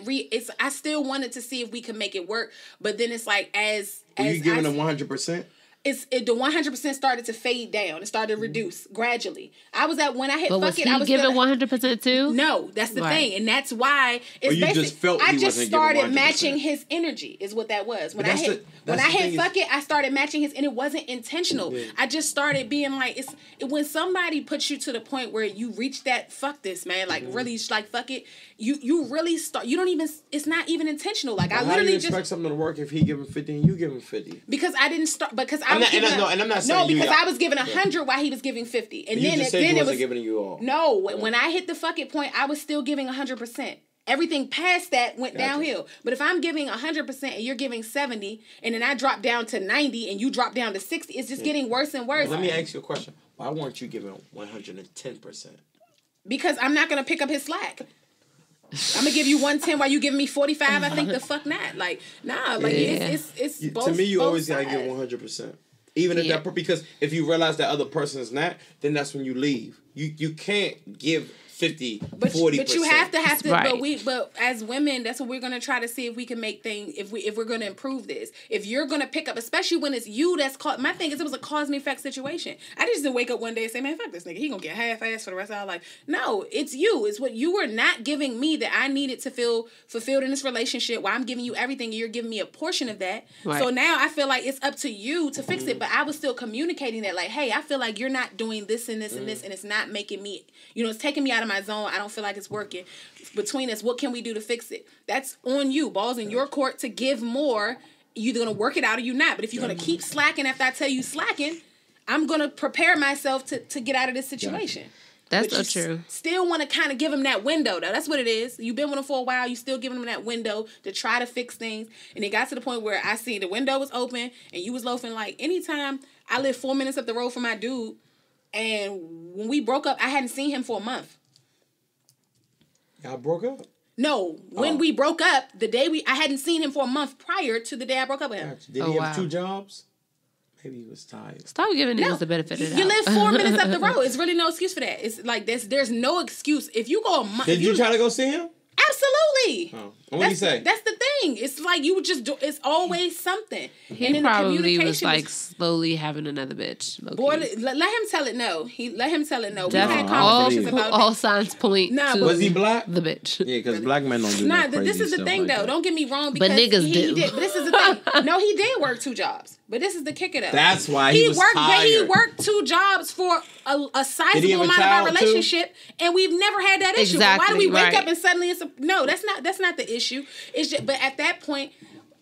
Speaker 3: I still wanted to see if we could make it work. But then it's like were you giving them 100%? The 100% started to fade down. It started to reduce gradually. I was at when I hit fuck it. I was
Speaker 1: giving 100% too.
Speaker 3: No, that's the thing, and that's why it's I just started matching his energy. Is what that was. When I hit fuck it, I started matching his, and it wasn't intentional. Yeah. I just started being like when somebody puts you to the point where you reach that fuck this man, like really like fuck it. You really start. You don't even. It's not even intentional. Like I literally
Speaker 2: how do you expect something to work if he giving 50 and you giving 50?
Speaker 3: Because I didn't start. Because
Speaker 2: I'm not saying
Speaker 3: because I was giving 100 while he was giving 50, and then it was
Speaker 2: giving you all.
Speaker 3: No, when I hit the fuck it point, I was still giving 100%. Everything past that went downhill. But if I'm giving 100% and you're giving 70, and then I drop down to 90 and you drop down to 60, it's just getting worse and worse.
Speaker 2: Well, let me ask you a question. Why weren't you giving 110%?
Speaker 3: Because I'm not gonna pick up his slack. I'm gonna give you 110 while you giving me 45. I think the fuck not. Like nah. Like it's both.
Speaker 2: To me, you always gotta
Speaker 3: sides.
Speaker 2: give 100%. Even if because if you realize that other person is not, then that's when you leave.
Speaker 4: you can't give 50, 40%.
Speaker 3: But you have to.
Speaker 1: Right.
Speaker 3: But as women, that's what we're gonna try to see if we can make things. If we're gonna improve this. If you're gonna pick up, especially when it's you that's caught. My thing is, it was a cause and effect situation. I just didn't wake up one day and say, man, fuck this nigga. He gonna get half-assed for the rest of our life. No, it's you. It's what you were not giving me that I needed to feel fulfilled in this relationship. While I'm giving you everything, and you're giving me a portion of that. Right. So now I feel like it's up to you to fix it. But I was still communicating that, like, hey, I feel like you're not doing this and this and this, and it's not making me. It's taking me out of my zone. I don't feel like it's working. Between us, what can we do to fix it? That's on you. Ball's in your court to give more. You're either going to work it out or you're not. But if you're going to keep slacking after I tell you slacking, I'm going to prepare myself to get out of this situation.
Speaker 1: That's so true.
Speaker 3: Still want to kind of give them that window, though. That's what it is. You've been with them for a while. You still giving them that window to try to fix things. And it got to the point where I see the window was open and you was loafing. Like, anytime I lived 4 minutes up the road from my dude, and when we broke up, I hadn't seen him for a month.
Speaker 4: Y'all broke up?
Speaker 3: No, when we broke up, I hadn't seen him for a month prior to the day I broke up with him.
Speaker 4: Did he have 2 jobs? Maybe he was tired.
Speaker 1: Stop giving niggas the benefit of the doubt.
Speaker 3: You live 4 minutes up the road. It's really no excuse for that. It's like there's no excuse. If you go a month...
Speaker 4: Did you try to go see him?
Speaker 3: Absolutely.
Speaker 4: Oh. What did he say?
Speaker 3: That's the thing. It's like you would just do. It's always something.
Speaker 1: He and probably was like slowly having another bitch.
Speaker 3: Boy, let him tell it no. Let him tell it no.
Speaker 1: We had conversations about all signs point.
Speaker 4: Was he black?
Speaker 1: The bitch.
Speaker 4: Yeah, because black men don't do that.
Speaker 3: This is the thing,
Speaker 4: like
Speaker 3: though.
Speaker 4: That.
Speaker 3: Don't get me wrong. Because
Speaker 1: but niggas do.
Speaker 3: But this is the thing. No, he did work 2 jobs. But this is the kicker, though.
Speaker 4: That's why he was
Speaker 3: worked.
Speaker 4: tired.
Speaker 3: But he worked 2 jobs for a sizable amount of our relationship, and we've never had that issue.
Speaker 1: Exactly,
Speaker 3: Why do we wake up and suddenly it's no? That's not the issue. It's just, but at that point,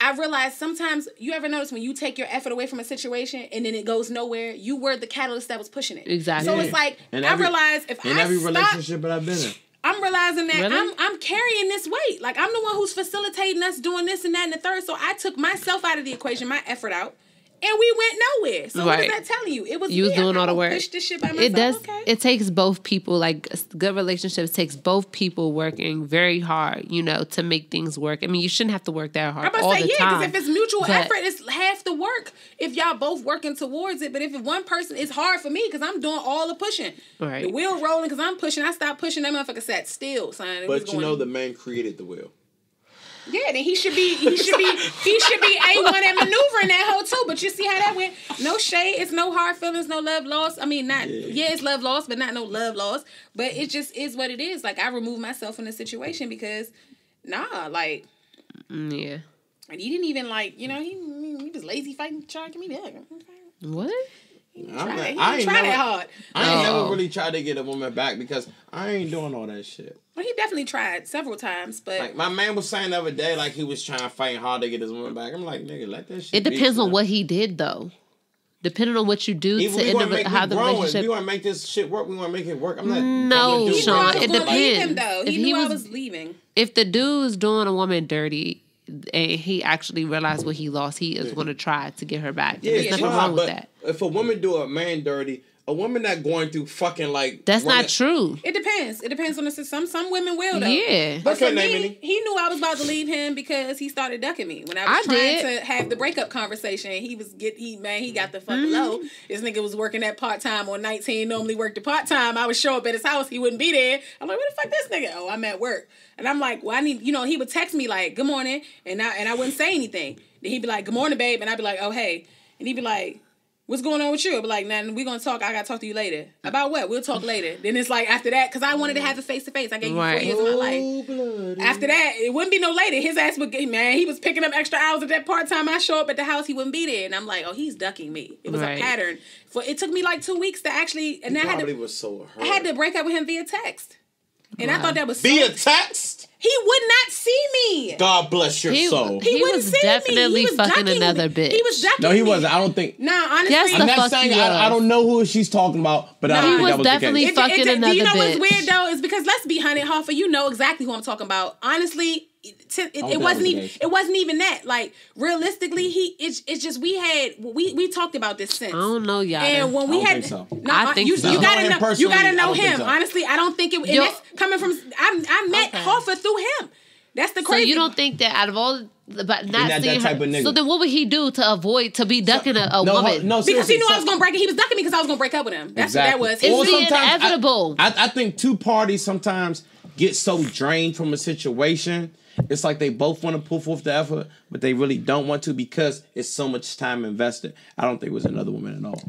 Speaker 3: I realized sometimes you ever notice when you take your effort away from a situation and then it goes nowhere, you were the catalyst that was pushing it.
Speaker 1: Exactly.
Speaker 3: So it's like I realized if I
Speaker 4: every relationship that I've been in.
Speaker 3: I'm realizing that
Speaker 1: really?
Speaker 3: I'm carrying this weight. Like, I'm the one who's facilitating us doing this and that and the third. So I took myself out of the equation, my effort out, and we went nowhere. So what is that telling you? It was
Speaker 1: you was doing all the work.
Speaker 3: Push this shit by myself.
Speaker 1: It does.
Speaker 3: Okay.
Speaker 1: It takes both people. Like, good relationships takes both people working very hard, to make things work. I mean, you shouldn't have to work that hard all the time.
Speaker 3: Because if it's mutual effort, it's half the work. If y'all both working towards it, but if one person, it's hard for me because I'm doing all the pushing.
Speaker 1: Right.
Speaker 3: The wheel rolling because I'm pushing. I stopped pushing. That motherfucker sat still, son.
Speaker 4: But the man created the wheel.
Speaker 3: Yeah, then he should be A1 at maneuvering that hoe too. But you see how that went? No shade, it's no hard feelings, no love lost. I mean, it's love lost, but not no love lost. But it just is what it is. Like, I removed myself from the situation because
Speaker 1: yeah.
Speaker 3: And he didn't even he was lazy fighting, trying to get me there.
Speaker 1: What?
Speaker 3: He didn't try that hard.
Speaker 4: I ain't never really tried to get a woman back because I ain't doing all that shit.
Speaker 3: Well, he definitely tried several times, but...
Speaker 4: Like, my man was saying the other day, like, he was trying to fight hard to get his woman back. I'm like, nigga, let that shit
Speaker 1: It depends on what he did, though. Depending on what you do to end up how the relationship...
Speaker 4: We want to make this shit work. We want to make it work. I'm not...
Speaker 1: No, Sean, it depends.
Speaker 3: Leave him, though. He knew I was leaving.
Speaker 1: If the dude's doing a woman dirty... and he actually realized what he lost, he is going to try to get her back.
Speaker 4: Yeah,
Speaker 1: there's nothing wrong with that.
Speaker 4: If a woman do a man dirty, a woman not going through fucking like...
Speaker 1: That's not true.
Speaker 3: It depends. It depends on the system. Some women will, though.
Speaker 1: Yeah.
Speaker 3: But for me, he knew I was about to leave him because he started ducking me. When I was trying to have the breakup conversation, he got the fuck low. This nigga was working at part-time on 19, normally worked at part-time. I would show up at his house, he wouldn't be there. I'm like, where the fuck this nigga? Oh, I'm at work. And I'm like, well, I need, he would text me like, good morning, and I wouldn't say anything. Then he'd be like, good morning, babe, and I'd be like, oh, hey. And he'd be like, what's going on with you? I'd be like, nah, we're going to talk. I got to talk to you later. About what? We'll talk later. Then it's like, after that, because I wanted to have it face-to-face. I gave you 4 years of my life. Bloody. After that, it wouldn't be no later. His ass would get, he was picking up extra hours at that part-time. I show up at the house, he wouldn't be there. And I'm like, oh, he's ducking me. It was a pattern. It took me like 2 weeks to actually, and I had to break up with him via text. And I thought that was
Speaker 4: via text?
Speaker 3: He would not see me.
Speaker 4: God bless your soul.
Speaker 1: He was definitely fucking another bitch.
Speaker 3: He was ducking me.
Speaker 4: No, he wasn't. I don't think.
Speaker 3: Nah, honestly.
Speaker 1: Yes,
Speaker 4: I'm not saying I don't know who she's talking about, but I don't think that was
Speaker 1: definitely
Speaker 4: the case.
Speaker 1: fucking another bitch.
Speaker 3: You know what's weird though is because let's be honey, Hoffa, you know exactly who I'm talking about. Honestly, it wasn't even that. Like realistically, it's just we talked about this since.
Speaker 1: I don't know y'all.
Speaker 3: And when we had,
Speaker 4: so.
Speaker 3: no,
Speaker 1: I think so.
Speaker 3: You gotta know him. Honestly, I don't think it. And that's coming from I met Hoffa through him. That's the crazy.
Speaker 1: So you don't think that out of all, but not seeing
Speaker 2: that type
Speaker 1: her.
Speaker 2: of nigga.
Speaker 1: So then what would he do to avoid to be ducking a woman?
Speaker 3: No, because he knew I was gonna break it. He was ducking me because I was gonna break up with him. That's what that was.
Speaker 1: It's the inevitable.
Speaker 2: I think two parties sometimes get so drained from a situation. It's like they both want to put forth the effort, but they really don't want to because it's so much time invested. I don't think it was another woman at all.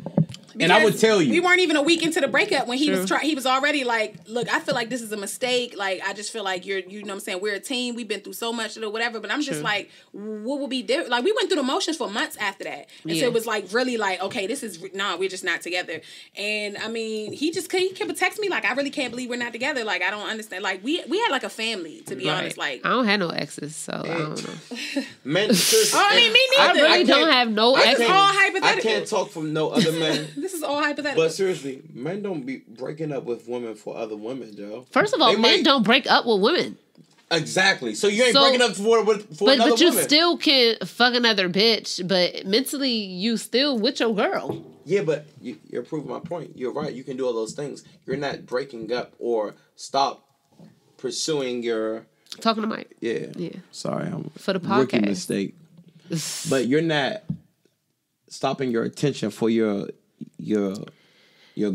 Speaker 2: Because and I would tell you,
Speaker 3: we weren't even a week into the breakup when he was he was already like, look, I feel like this is a mistake. Like, I just feel like you know what I'm saying? We're a team. We've been through so much or whatever. But I'm just like, what will be different? Like, we went through the motions for months after that. And so it was like, really like, okay, this is, we're just not together. And I mean, he kept text me like, I really can't believe we're not together. Like, I don't understand. Like, we had like a family, to be honest. Like,
Speaker 1: I don't have no exes, so I don't know.
Speaker 4: Men,
Speaker 3: I mean, me neither.
Speaker 1: I really don't have no exes.
Speaker 3: This is all hypothetical.
Speaker 4: I can't talk from no other men.
Speaker 3: This is all hypothetical.
Speaker 4: But seriously, men don't be breaking up with women for other women, Joe.
Speaker 1: First of all, men don't break up with women.
Speaker 2: Exactly. So you ain't breaking up for another woman.
Speaker 1: But you still can fuck another bitch, but mentally you still with your girl.
Speaker 4: Yeah, but you're proving my point. You're right. You can do all those things. You're not breaking up or stop pursuing your...
Speaker 1: Talking to Mike.
Speaker 2: Yeah. Sorry, I'm
Speaker 1: for the podcast.
Speaker 2: Rookie mistake. But you're not stopping your attention for your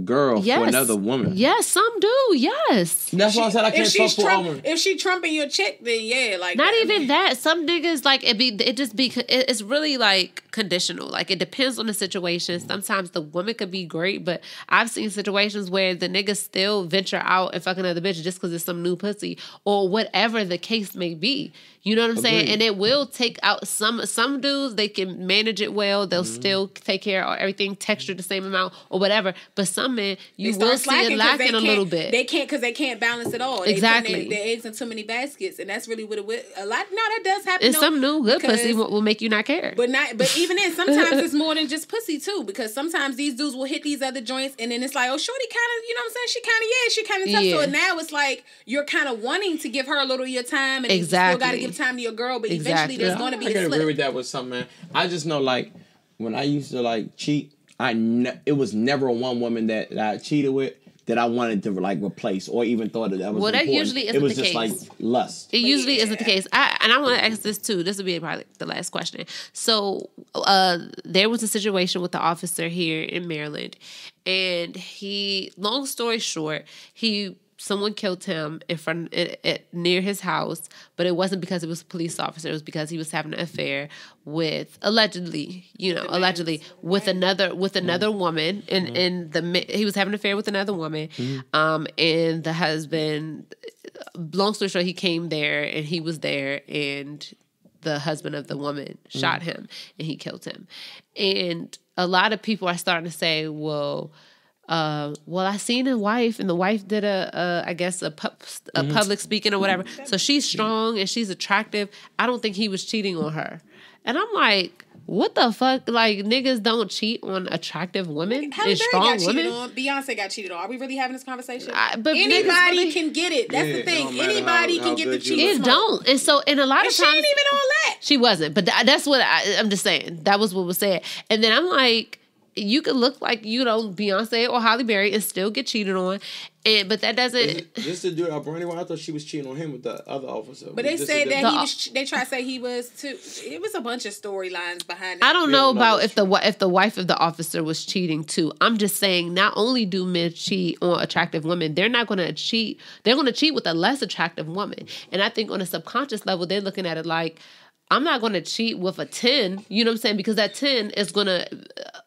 Speaker 2: girl for another woman.
Speaker 1: Yes, some do. Yes.
Speaker 2: That's why I said I can't talk for all women.
Speaker 3: If she trumping your chick, then yeah, like
Speaker 1: not even that. Some niggas like it's really like conditional. Like it depends on the situation. Sometimes the woman could be great, but I've seen situations where the niggas still venture out and fuck another bitch just because it's some new pussy or whatever the case may be. You know what I'm saying? And it will take out some dudes. They can manage it well. They'll still take care of everything, texture the same amount or whatever. But some men, you will see it lacking a little bit.
Speaker 3: They can't because they can't balance it all.
Speaker 1: Exactly.
Speaker 3: They put their eggs in too many baskets, and that's really what it would. A lot. No, that does happen.
Speaker 1: And some new good pussy will make you not care.
Speaker 3: But even then, sometimes it's more than just pussy too. Because sometimes these dudes will hit these other joints, and then it's like, oh, shorty kind of, you know what I'm saying? She kind of tough. So now it's like you're kind of wanting to give her a little of your time, and you still got to give time to your girl, but eventually there's going to be a slip.
Speaker 2: I can agree with that with some man. I just know like when I used to like cheat, it was never one woman that I cheated with that I wanted to like replace or even thought that was important.
Speaker 1: That usually isn't the case. It was just
Speaker 2: like lust.
Speaker 1: It usually isn't the case. I want to ask this too. This will be probably the last question. So there was a situation with the officer here in Maryland, and long story short, someone killed him in front near his house, but it wasn't because it was a police officer. It was because he was having an affair with allegedly with another woman, and he was having an affair with another woman, and the husband. Long story short, he came there and he was there, and the husband of the woman shot him and he killed him, and a lot of people are starting to say, well, I seen a wife, and the wife did a public speaking or whatever. So she's strong and she's attractive. I don't think he was cheating on her. And I'm like, what the fuck? Like, niggas don't cheat on attractive women and strong women.
Speaker 3: Beyonce got cheated on. Are we really having this conversation?
Speaker 1: But
Speaker 3: anybody can get it. That's the thing. Anybody can get the cheating.
Speaker 1: It don't. And so, in a lot of times,
Speaker 3: she ain't even all that.
Speaker 1: She wasn't. But that's what I'm just saying. That was what was said. And then I'm like, you could look like, Beyonce or Halle Berry and still get cheated on. But that doesn't...
Speaker 4: This the dude out Bernie? I thought she was cheating on him with the other officer.
Speaker 3: But they said that they try to say he was too... It was a bunch of storylines behind it.
Speaker 1: I don't know about if the wife of the officer was cheating too. I'm just saying, not only do men cheat on attractive women, they're not going to cheat. They're going to cheat with a less attractive woman. And I think on a subconscious level, they're looking at it like, I'm not going to cheat with a 10, you know what I'm saying? Because that 10 is going to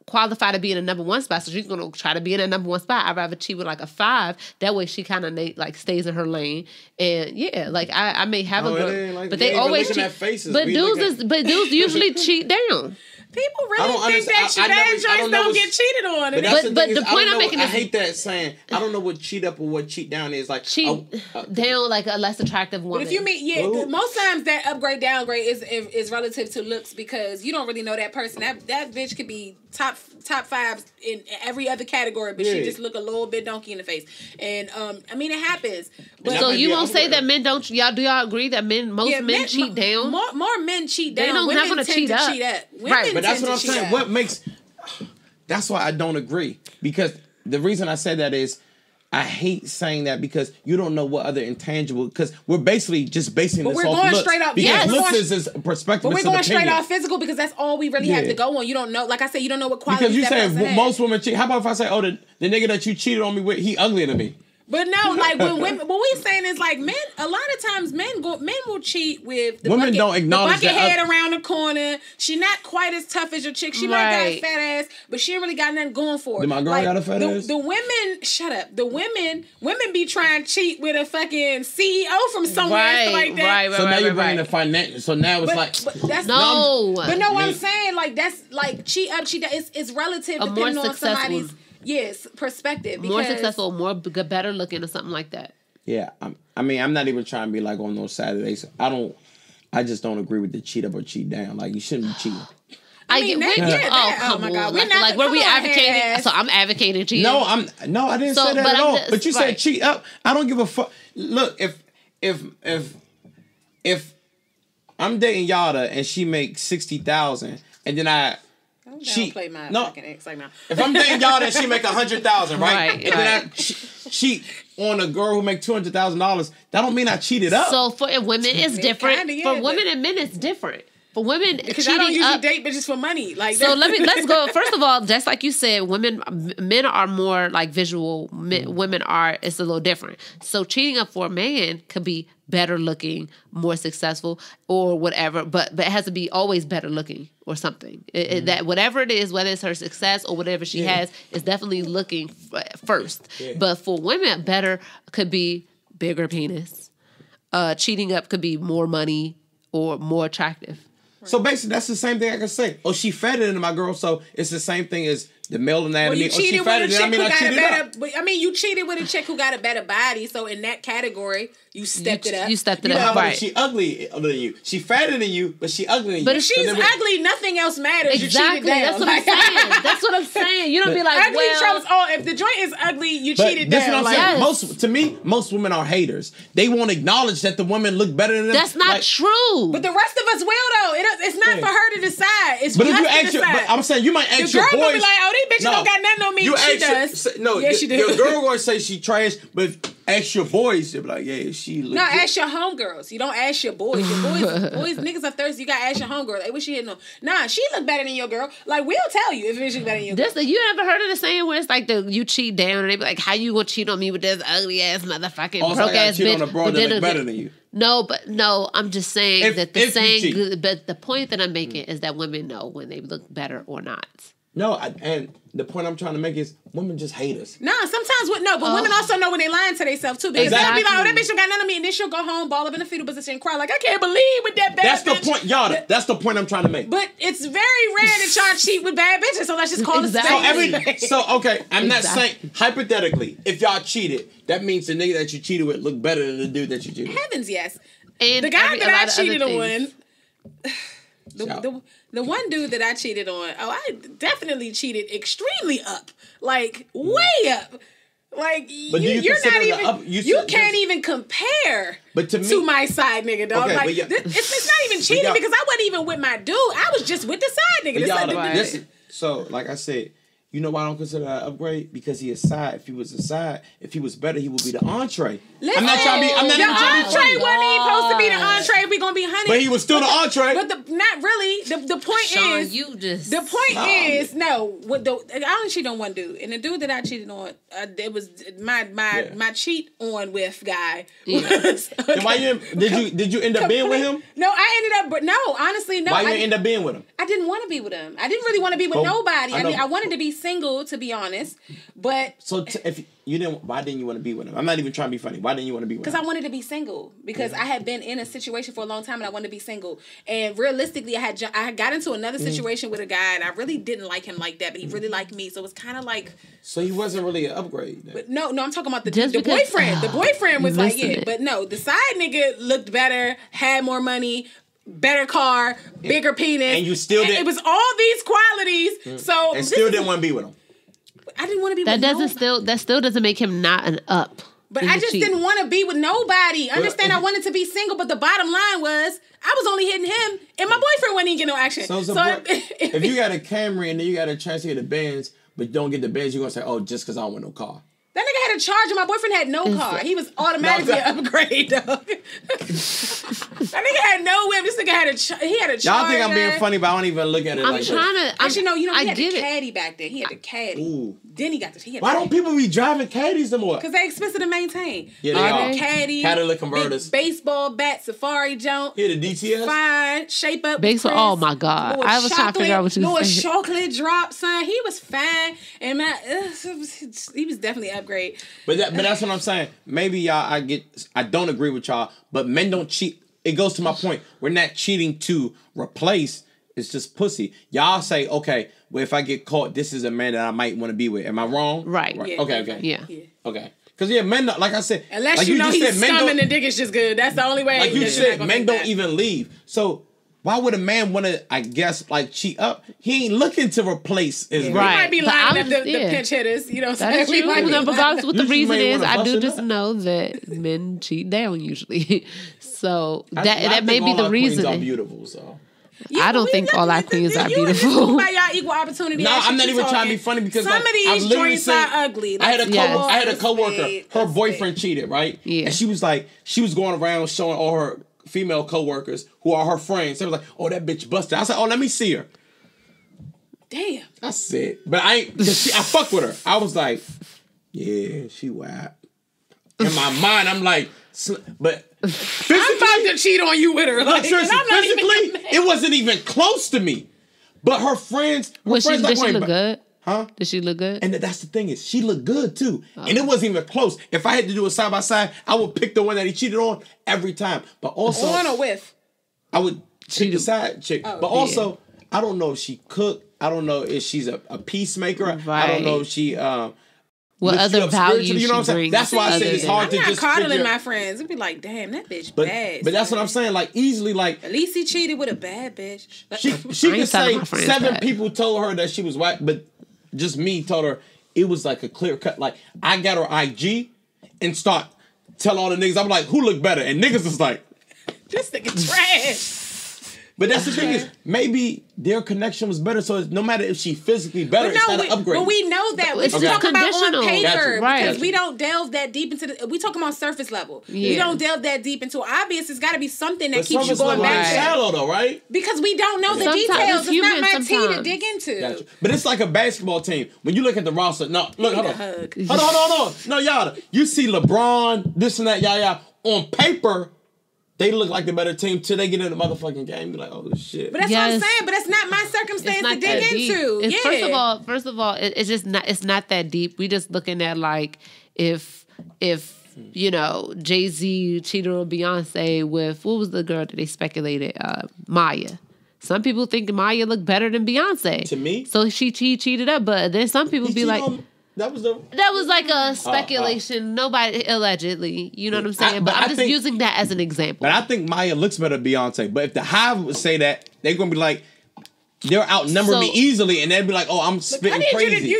Speaker 1: qualify to be in a number one spot. So she's going to try to be in a number one spot. I'd rather cheat with like a 5. That way she kind of like stays in her lane. And yeah, like I may have a girl, like, but they always cheat. But dudes usually cheat down.
Speaker 3: People really think that bad joints don't get cheated on.
Speaker 1: But the point I'm making is...
Speaker 4: I hate that saying. I don't know what cheat up or what cheat down is. Like
Speaker 1: cheat down like a less attractive woman.
Speaker 3: But if you mean, most times that upgrade, downgrade is relative to looks because you don't really know that person. That bitch could be top 5 in every other category, but she just look a little bit donkey in the face. And I mean, it happens. But
Speaker 1: so you won't say that men don't? Do y'all agree that most men cheat down?
Speaker 3: More men cheat down.
Speaker 1: They don't
Speaker 3: Women
Speaker 1: have to
Speaker 3: cheat up.
Speaker 1: Right.
Speaker 2: But that's what I'm saying. What makes... That's why I don't agree. Because the reason I say that is I hate saying that because you don't know what other intangible. Because we're basically just basing this off looks. But we're going straight up. Because looks is a perspective.
Speaker 3: But we're going straight off physical because that's all we really have to go on. You don't know. Like I said, you don't know what qualities. Because you say
Speaker 2: most women cheat. How about if I say, oh, the nigga that you cheated on me with, he uglier than me.
Speaker 3: But no, like when women, what we saying is like men. A lot of times, men will cheat with the
Speaker 2: women don't acknowledge
Speaker 3: the bucket head around the corner. She not quite as tough as your chick. She might got a fat ass, but she ain't really got nothing going for her.
Speaker 2: Did my girl got a fat ass?
Speaker 3: The women, shut up. The women be trying to cheat with a fucking CEO from somewhere like that.
Speaker 2: So now you're bringing the financial. So now it's
Speaker 3: but that's no. But no, what I'm saying, like that's like cheat up, cheat down. It's relative depending on somebody's. Yes, perspective.
Speaker 1: More successful, better looking, or something like that.
Speaker 2: Yeah, I mean, I'm not even trying to be like on those Saturdays. I just don't agree with the cheat up or cheat down. Like you shouldn't be cheating.
Speaker 1: Oh my God, we're not like where we advocating. So I'm advocating cheating.
Speaker 2: No, I didn't say that at all. But you said cheat up. I don't give a fuck. Look, if I'm dating Yatta and she makes $60,000, and then
Speaker 3: Don't play my fucking ex like now.
Speaker 2: If I'm dating y'all, then she make $100,000, right? And then I cheat on a girl who make $200,000. That don't mean I cheated up.
Speaker 1: So for women, it's different. For women and men, it's different. For women,
Speaker 3: because I don't usually date bitches for money. Like
Speaker 1: so, let's go. First of all, just like you said, men are more like visual. Women are. It's a little different. So cheating up for a man could be better looking, more successful, or whatever. But it has to be always better looking or something. That whatever it is, whether it's her success or whatever she has, is definitely looking first. Yeah. But for women, better could be bigger penis. Cheating up could be more money or more attractive.
Speaker 2: So basically, that's the same thing I can say. Oh, she fatter than my girl, so it's the same thing as the male anatomy.
Speaker 3: Well, you cheated with a chick who got a better. I mean, you cheated with a chick who got a better body. So in that category, you stepped it up.
Speaker 1: You stepped it up.
Speaker 2: Right. She ugly than you. She fatter than you, but she ugly than you.
Speaker 3: But if she's ugly, nothing else matters.
Speaker 1: Exactly. That's what I'm saying. That's what I'm saying. You don't be like
Speaker 3: ugly trumps all. If the joint is ugly, you cheated down.
Speaker 2: That's what I'm saying. Most women are haters. They won't acknowledge that the woman look better than them.
Speaker 1: That's not true.
Speaker 3: But the rest of us will though. It's not for her to decide. It's for us to decide.
Speaker 2: But I'm saying you might ask your boys.
Speaker 3: The girl gonna be like, oh, these bitches don't got nothing on me. She does.
Speaker 2: Yeah, she does. Your girl gonna say she trash, but ask your boys. They'll be like, yeah, she look.
Speaker 3: No, ask your homegirls. You don't ask your boys. Your boys, niggas are thirsty. You gotta ask your homegirl. Like, what she hitting on? Nah, she look better than your girl. Like, we'll tell you if she look better than your girl.
Speaker 1: You ever heard of the saying where it's like you cheat down and they be like, how you gonna cheat on me with this ugly ass motherfucking broke ass bitch?
Speaker 2: On a broad that look better than you.
Speaker 1: No, I'm just saying but the point that I'm making is that women know when they look better or not.
Speaker 2: No, and the point I'm trying to make is women just hate us.
Speaker 3: Nah, sometimes but women also know when they lying to themselves too. Because they'll be like, oh, that bitch don't got none of me. And then she'll go home, ball up in the fetal position and cry like, I can't believe with that bad bitch.
Speaker 2: That's the point, y'all. That's the point I'm trying to make.
Speaker 3: But it's very rare that y'all cheat with bad bitches, so let's just call it
Speaker 2: okay, I'm not saying, hypothetically, if y'all cheated, that means the nigga that you cheated with look better than the dude that you cheated with.
Speaker 3: Heavens, yes. And the guy that I cheated on... The one dude that I cheated on, I definitely cheated extremely up. Like, way up. Like, you're not even... You can't even compare to my side nigga, dog. Okay, like, it's not even cheating because I wasn't even with my dude. I was just with the side nigga.
Speaker 2: So, like I said, you know why I don't consider that an upgrade? Because he is side. If he was a side, if he was better, he would be the entree.
Speaker 3: Listen, I'm not trying to be. The entree wasn't even supposed to be the entree. If we gonna be honey,
Speaker 2: but he was still the entree.
Speaker 3: But not really. The point is, the point is no. I only cheated on one dude, and the dude that I cheated on, it was my cheat on with guy. Was,
Speaker 2: then why did you end up being with him?
Speaker 3: No, I ended up. But no, honestly, no.
Speaker 2: Why you end up being with him?
Speaker 3: I didn't want to be with him. I didn't really want to be with nobody. I wanted to be single, to be honest, but
Speaker 2: if you didn't, why didn't you want to be with him? I'm not even trying to be funny. Why didn't you want to be with him?
Speaker 3: Because I wanted to be single. Because I had been in a situation for a long time and I wanted to be single. And realistically, I had got into another situation with a guy and I really didn't like him like that, but he really liked me. So it was kind of like.
Speaker 2: So he wasn't really an upgrade. Then.
Speaker 3: But no, I'm talking about the boyfriend. The boyfriend was like, yeah, but no, the side nigga looked better, had more money. Better car, bigger penis,
Speaker 2: and you still did.
Speaker 3: It was all these qualities. So
Speaker 2: and still didn't want to be with him.
Speaker 3: I didn't want to be.
Speaker 1: That still doesn't make him not an up.
Speaker 3: But I just didn't want to be with nobody. Understand? I wanted to be single, but the bottom line was I was only hitting him, and my boyfriend wasn't even getting no action. So
Speaker 2: if you got a Camry and then you got a chance to get a Benz, but don't get the Benz, you're gonna say, "Oh, just because I don't want no car."
Speaker 3: That nigga had a Charger. My boyfriend had no car. He was automatically an upgrade, dog. That nigga had no whip. This nigga had a Charger.
Speaker 2: Y'all think I'm being funny, but I don't even look at it
Speaker 1: I'm trying to...
Speaker 3: Actually, no, he had the caddy back then. He had the caddy. Ooh. Then he got the...
Speaker 2: Why don't people be driving caddies no more?
Speaker 3: Because they're expensive to maintain.
Speaker 2: Yeah, they are.
Speaker 3: Caddy.
Speaker 2: Catalytic converters.
Speaker 3: Baseball bat, safari jump.
Speaker 2: Yeah, the DTS.
Speaker 3: Fine. Shape up.
Speaker 1: Baseball. Oh, my God. I was trying to figure out what you were saying.
Speaker 3: Chocolate drop, son. He was fine. And he was definitely upgrade.
Speaker 2: But that's what I'm saying. Maybe y'all, I don't agree with y'all, but men don't cheat. It goes to my point. We're not cheating to replace. It's just pussy. Y'all say, okay, well, if I get caught, this is a man that I might want to be with. Am I wrong?
Speaker 1: Right.
Speaker 3: Yeah.
Speaker 2: Okay.
Speaker 1: Yeah.
Speaker 2: Okay. Because, men, like I said.
Speaker 3: Unless like you know he's scumming and dick is just good. That's the only way.
Speaker 2: Like you said, men don't even leave. So, why would a man want to, I guess, like, cheat up? He ain't looking to replace his
Speaker 3: He might be lining up the pinch hitters. You know what I'm saying?
Speaker 1: Regardless what the reason is, I do just know that men cheat down usually. So, that may be the reason.
Speaker 2: Are beautiful, so.
Speaker 1: Yeah, I don't think all our queens are beautiful.
Speaker 3: About y'all equal opportunity.
Speaker 2: No, I'm not even trying to be funny because
Speaker 3: some of these joints are ugly.
Speaker 2: I had a coworker. Her boyfriend cheated, right?
Speaker 1: Yeah.
Speaker 2: And she was going around showing all her female coworkers who are her friends. They was like, "Oh, that bitch busted." I said, "Oh, let me see her."
Speaker 3: Damn.
Speaker 2: I said, but I fuck with her. I was like, "Yeah, she whack." In my mind, I'm like, but.
Speaker 3: I'm about to cheat on you with her.
Speaker 2: Like seriously, physically, it wasn't even close to me. But her friends,
Speaker 1: did she look good?
Speaker 2: Huh?
Speaker 1: Did she look good?
Speaker 2: And that's the thing is, she looked good too. And it wasn't even close. If I had to do it side by side, I would pick the one that he cheated on every time. But also,
Speaker 3: on or with?
Speaker 2: I would cheat the side chick. Oh, but also, I don't know if she cooked. I don't know if she's a peacemaker. Right. I don't know if she.
Speaker 1: What other values you know what I'm saying?
Speaker 2: That's why I say it's hard to just
Speaker 3: coddling my friends. It'd be like, damn, that bitch bad.
Speaker 2: But that's what I'm saying. Like easily, like
Speaker 3: at least he cheated with a bad bitch.
Speaker 2: She could say 7 people told her that she was whack, but just me told her it was like a clear cut. Like I got her IG and start tell all the niggas. I'm like, who look better? And niggas is like,
Speaker 3: this nigga trash.
Speaker 2: But that's the thing is, maybe their connection was better, so no matter if she physically better, it's not an upgrade.
Speaker 3: But we know that. We talk about on paper because we don't delve that deep into the... We talking about surface level. Yeah. We don't delve that deep into... Obvious, it's got to be something that keeps you going back to.
Speaker 2: Shallow though, right?
Speaker 3: Because we don't know the details. It's not my tea to dig into.
Speaker 2: Gotcha. But it's like a basketball team. When you look at the roster... No, look, hold on. Hold on. No, Yatta. You see LeBron, this and that, Yaya. On paper... They look like the better team till they get in the motherfucking game. Be like, oh shit.
Speaker 3: But that's what I'm saying. But that's not my circumstance to dig into.
Speaker 1: First of all, it's just not. It's not that deep. We just looking at like if you know Jay-Z cheated on Beyonce with what was the girl that they speculated Maya. Some people think Maya looked better than Beyonce.
Speaker 2: To me,
Speaker 1: so she cheated up. But then some people be like.
Speaker 2: That
Speaker 1: was like a speculation. Nobody allegedly, you know what I'm saying. But I'm just using that as an example.
Speaker 2: But I think Maya looks better than Beyonce. But if the Hive would say that, they're gonna be like, they're outnumbered me easily, and they'd be like, "Oh, I'm spitting crazy."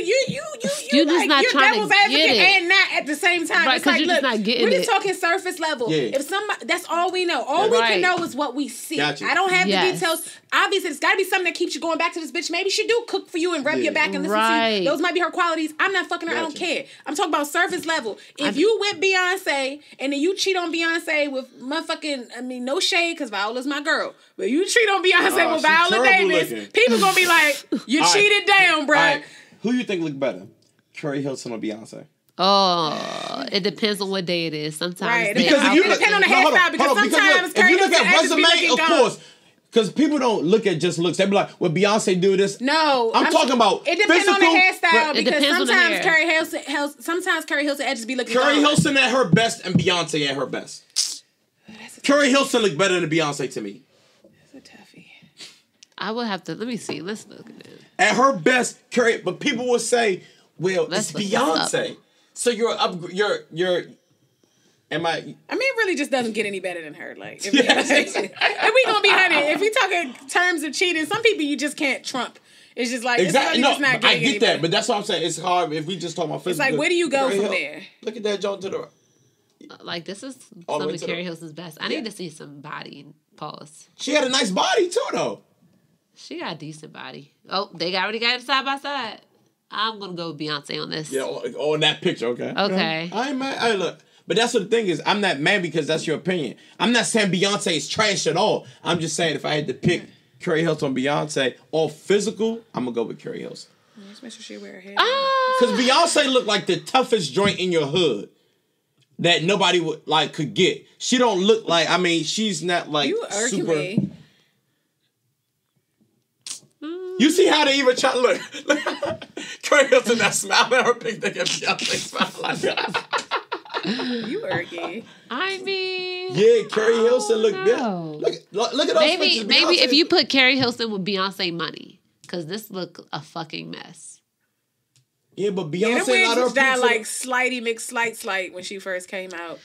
Speaker 1: You just not trying to get it,
Speaker 3: and not at the same time.
Speaker 1: Right,
Speaker 3: it's like,
Speaker 1: look, not getting
Speaker 3: we're just talking surface level.
Speaker 2: Yeah.
Speaker 3: If somebody, that's all we know. All we can know is what we see.
Speaker 2: Gotcha.
Speaker 3: I don't have the details. Obviously, it's got to be something that keeps you going back to this bitch. Maybe she do cook for you and rub your back and listen to you. Those might be her qualities. I'm not fucking her. I don't care. I'm talking about surface level. If you with Beyonce and then you cheat on Beyonce with motherfucking, I mean, no shade because Viola's my girl, but you cheat on Beyonce with Viola Davis, people gonna be like, you cheated down, bruh.
Speaker 2: Right. Who you think look better, Carrie Hilson or Beyonce?
Speaker 1: Oh, it depends on what day it is. Sometimes
Speaker 2: because
Speaker 3: it depends on the hairstyle. Because sometimes
Speaker 2: if you look at resume, of course. Because people don't look at just looks. They be like, "Well, Beyonce do this."
Speaker 3: No,
Speaker 2: I'm talking about.
Speaker 3: It depends on the hairstyle because
Speaker 1: sometimes
Speaker 3: Carrie Hilson edges be looking.
Speaker 2: Carrie Hilson at her best and Beyonce at her best. Carrie Hilson look better than Beyonce to me.
Speaker 3: That's a toughie.
Speaker 1: I would have to. Let me see. Let's look at it.
Speaker 2: At her best, Carrie. But people will say, "Well, it's Beyonce." So you're Am I mean,
Speaker 3: it really just doesn't get any better than her. Like, if we gonna be honest, if we talk in terms of cheating, some people you just can't trump. It's just like
Speaker 2: exactly.
Speaker 3: It's really just not
Speaker 2: I get that, but that's what I'm saying. It's hard if we just talk about physical.
Speaker 3: It's like, where do you go from there?
Speaker 2: Look at that joint to the.
Speaker 1: Like this is some of Carrie Hilson's best. I need to see some body. Pause.
Speaker 2: She had a nice body too, though.
Speaker 1: She got a decent body. Oh, they already got it side by side. I'm gonna go with Beyonce on this.
Speaker 2: Yeah, on that picture, okay.
Speaker 1: Okay.
Speaker 2: I ain't mad. Hey, look. But that's what the thing is. I'm not mad because that's your opinion. I'm not saying Beyonce is trash at all. I'm just saying if I had to pick Carrie Hilson on Beyonce or physical, I'm going to go with Carrie Hilson.
Speaker 3: Just make sure she wear her hair.
Speaker 2: Because Beyonce looked like the toughest joint in your hood that nobody would could get. She don't look like, I mean, she's not like
Speaker 3: you
Speaker 2: super.
Speaker 3: Me.
Speaker 2: You see how they even try to look. Carrie Hilson not smiling at her picture. Beyonce smiling like that.
Speaker 3: You irky.
Speaker 1: I mean,
Speaker 2: yeah, Carrie Hilson look good. Look at those pictures.
Speaker 1: Maybe if you put Carrie Hilson with Beyonce money, because this look a fucking mess.
Speaker 2: Yeah, but Beyonce not her
Speaker 3: that like Slidey McSlight when she first came out.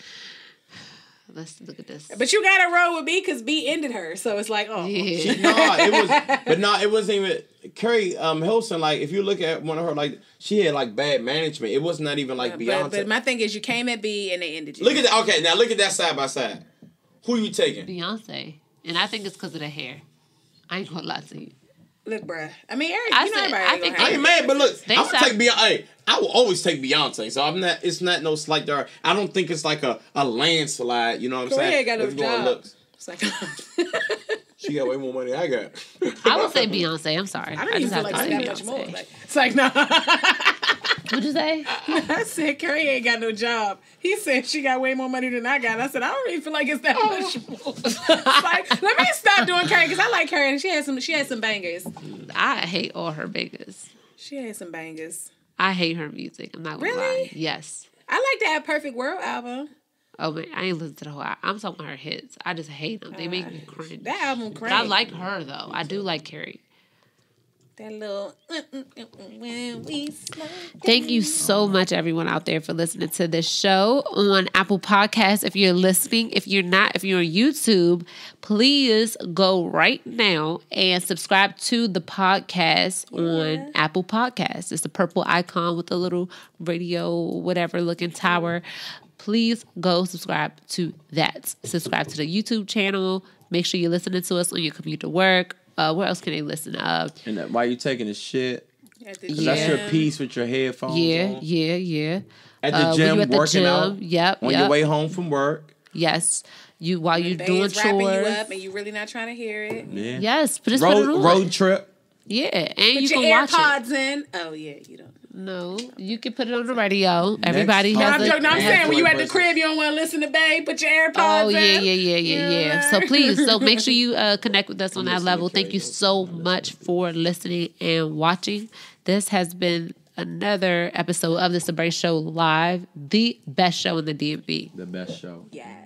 Speaker 1: Let's look at this.
Speaker 3: But you got to roll with B because B ended her, so it's like, oh,
Speaker 1: yeah.
Speaker 2: It wasn't even Carrie Hilson. Like, if you look at one of her, like, she had like bad management. It was not even like Beyonce.
Speaker 3: But my thing is, you came at B and they ended you.
Speaker 2: Look at that. Okay, now look at that side by side. Who you taking?
Speaker 1: Beyonce, and I think it's because of the hair. I ain't gonna lie to you.
Speaker 3: Look, bruh. I mean, Eric, I
Speaker 2: ain't mad, but look, I'm gonna take Beyonce. Hey, I will always take Beyonce, so I'm not. It's not no slight there. I don't think it's like a landslide. You know what I'm saying?
Speaker 3: Got no job. It's like
Speaker 2: she got way more money than I got.
Speaker 1: I would say Beyonce. I'm sorry.
Speaker 3: I don't even feel like
Speaker 1: say
Speaker 3: that much more. It's like no.
Speaker 1: What'd you say?
Speaker 3: I said Carrie ain't got no job. He said she got way more money than I got. I said I don't even feel like it's that much more. Like, let me stop doing Carrie because I like Carrie and she had some bangers.
Speaker 1: I hate all her bangers.
Speaker 3: She had some bangers.
Speaker 1: I hate her music. I'm not gonna lie. Yes.
Speaker 3: I like that Perfect World album.
Speaker 1: Oh man, I ain't listened to the whole album. I'm talking about her hits. I just hate them. They make me cringe.
Speaker 3: That album cringe.
Speaker 1: But I like her though. I do like Carrie.
Speaker 3: That little when we slide.
Speaker 1: Thank you so much, everyone out there, for listening to this show on Apple Podcasts. If you're listening, if you're not, if you're on YouTube, please go right now and subscribe to the podcast on Apple Podcasts. It's the purple icon with the little radio, whatever looking tower. Please go subscribe to that. Subscribe to the YouTube channel. Make sure you're listening to us on your commute to work. Where else can they listen?
Speaker 2: And while you taking a shit,
Speaker 1: because
Speaker 2: that's your piece with your headphones on.
Speaker 1: Yeah.
Speaker 2: At the gym, working out.
Speaker 1: Yep.
Speaker 2: On your way home from work.
Speaker 1: Yes. While you're doing chores.
Speaker 3: Wrapping you up and you really not trying to hear it.
Speaker 2: Yeah.
Speaker 1: Yes, but just put it on.
Speaker 2: Road trip.
Speaker 1: Yeah, and
Speaker 3: put
Speaker 1: you can
Speaker 3: your
Speaker 1: watch
Speaker 3: AirPods
Speaker 1: it.
Speaker 3: in. Oh yeah, you don't.
Speaker 1: No, you can put it on the radio. Everybody has
Speaker 3: I'm joking. I'm saying when you at the crib, you don't want to listen to Babe. Put your AirPods in.
Speaker 1: Yeah. So please, make sure you connect with us on that level. Thank you so much for listening and watching. This has been another episode of the Sabrae Show Live, the best show in the DMV.
Speaker 2: The best show.
Speaker 3: Yeah.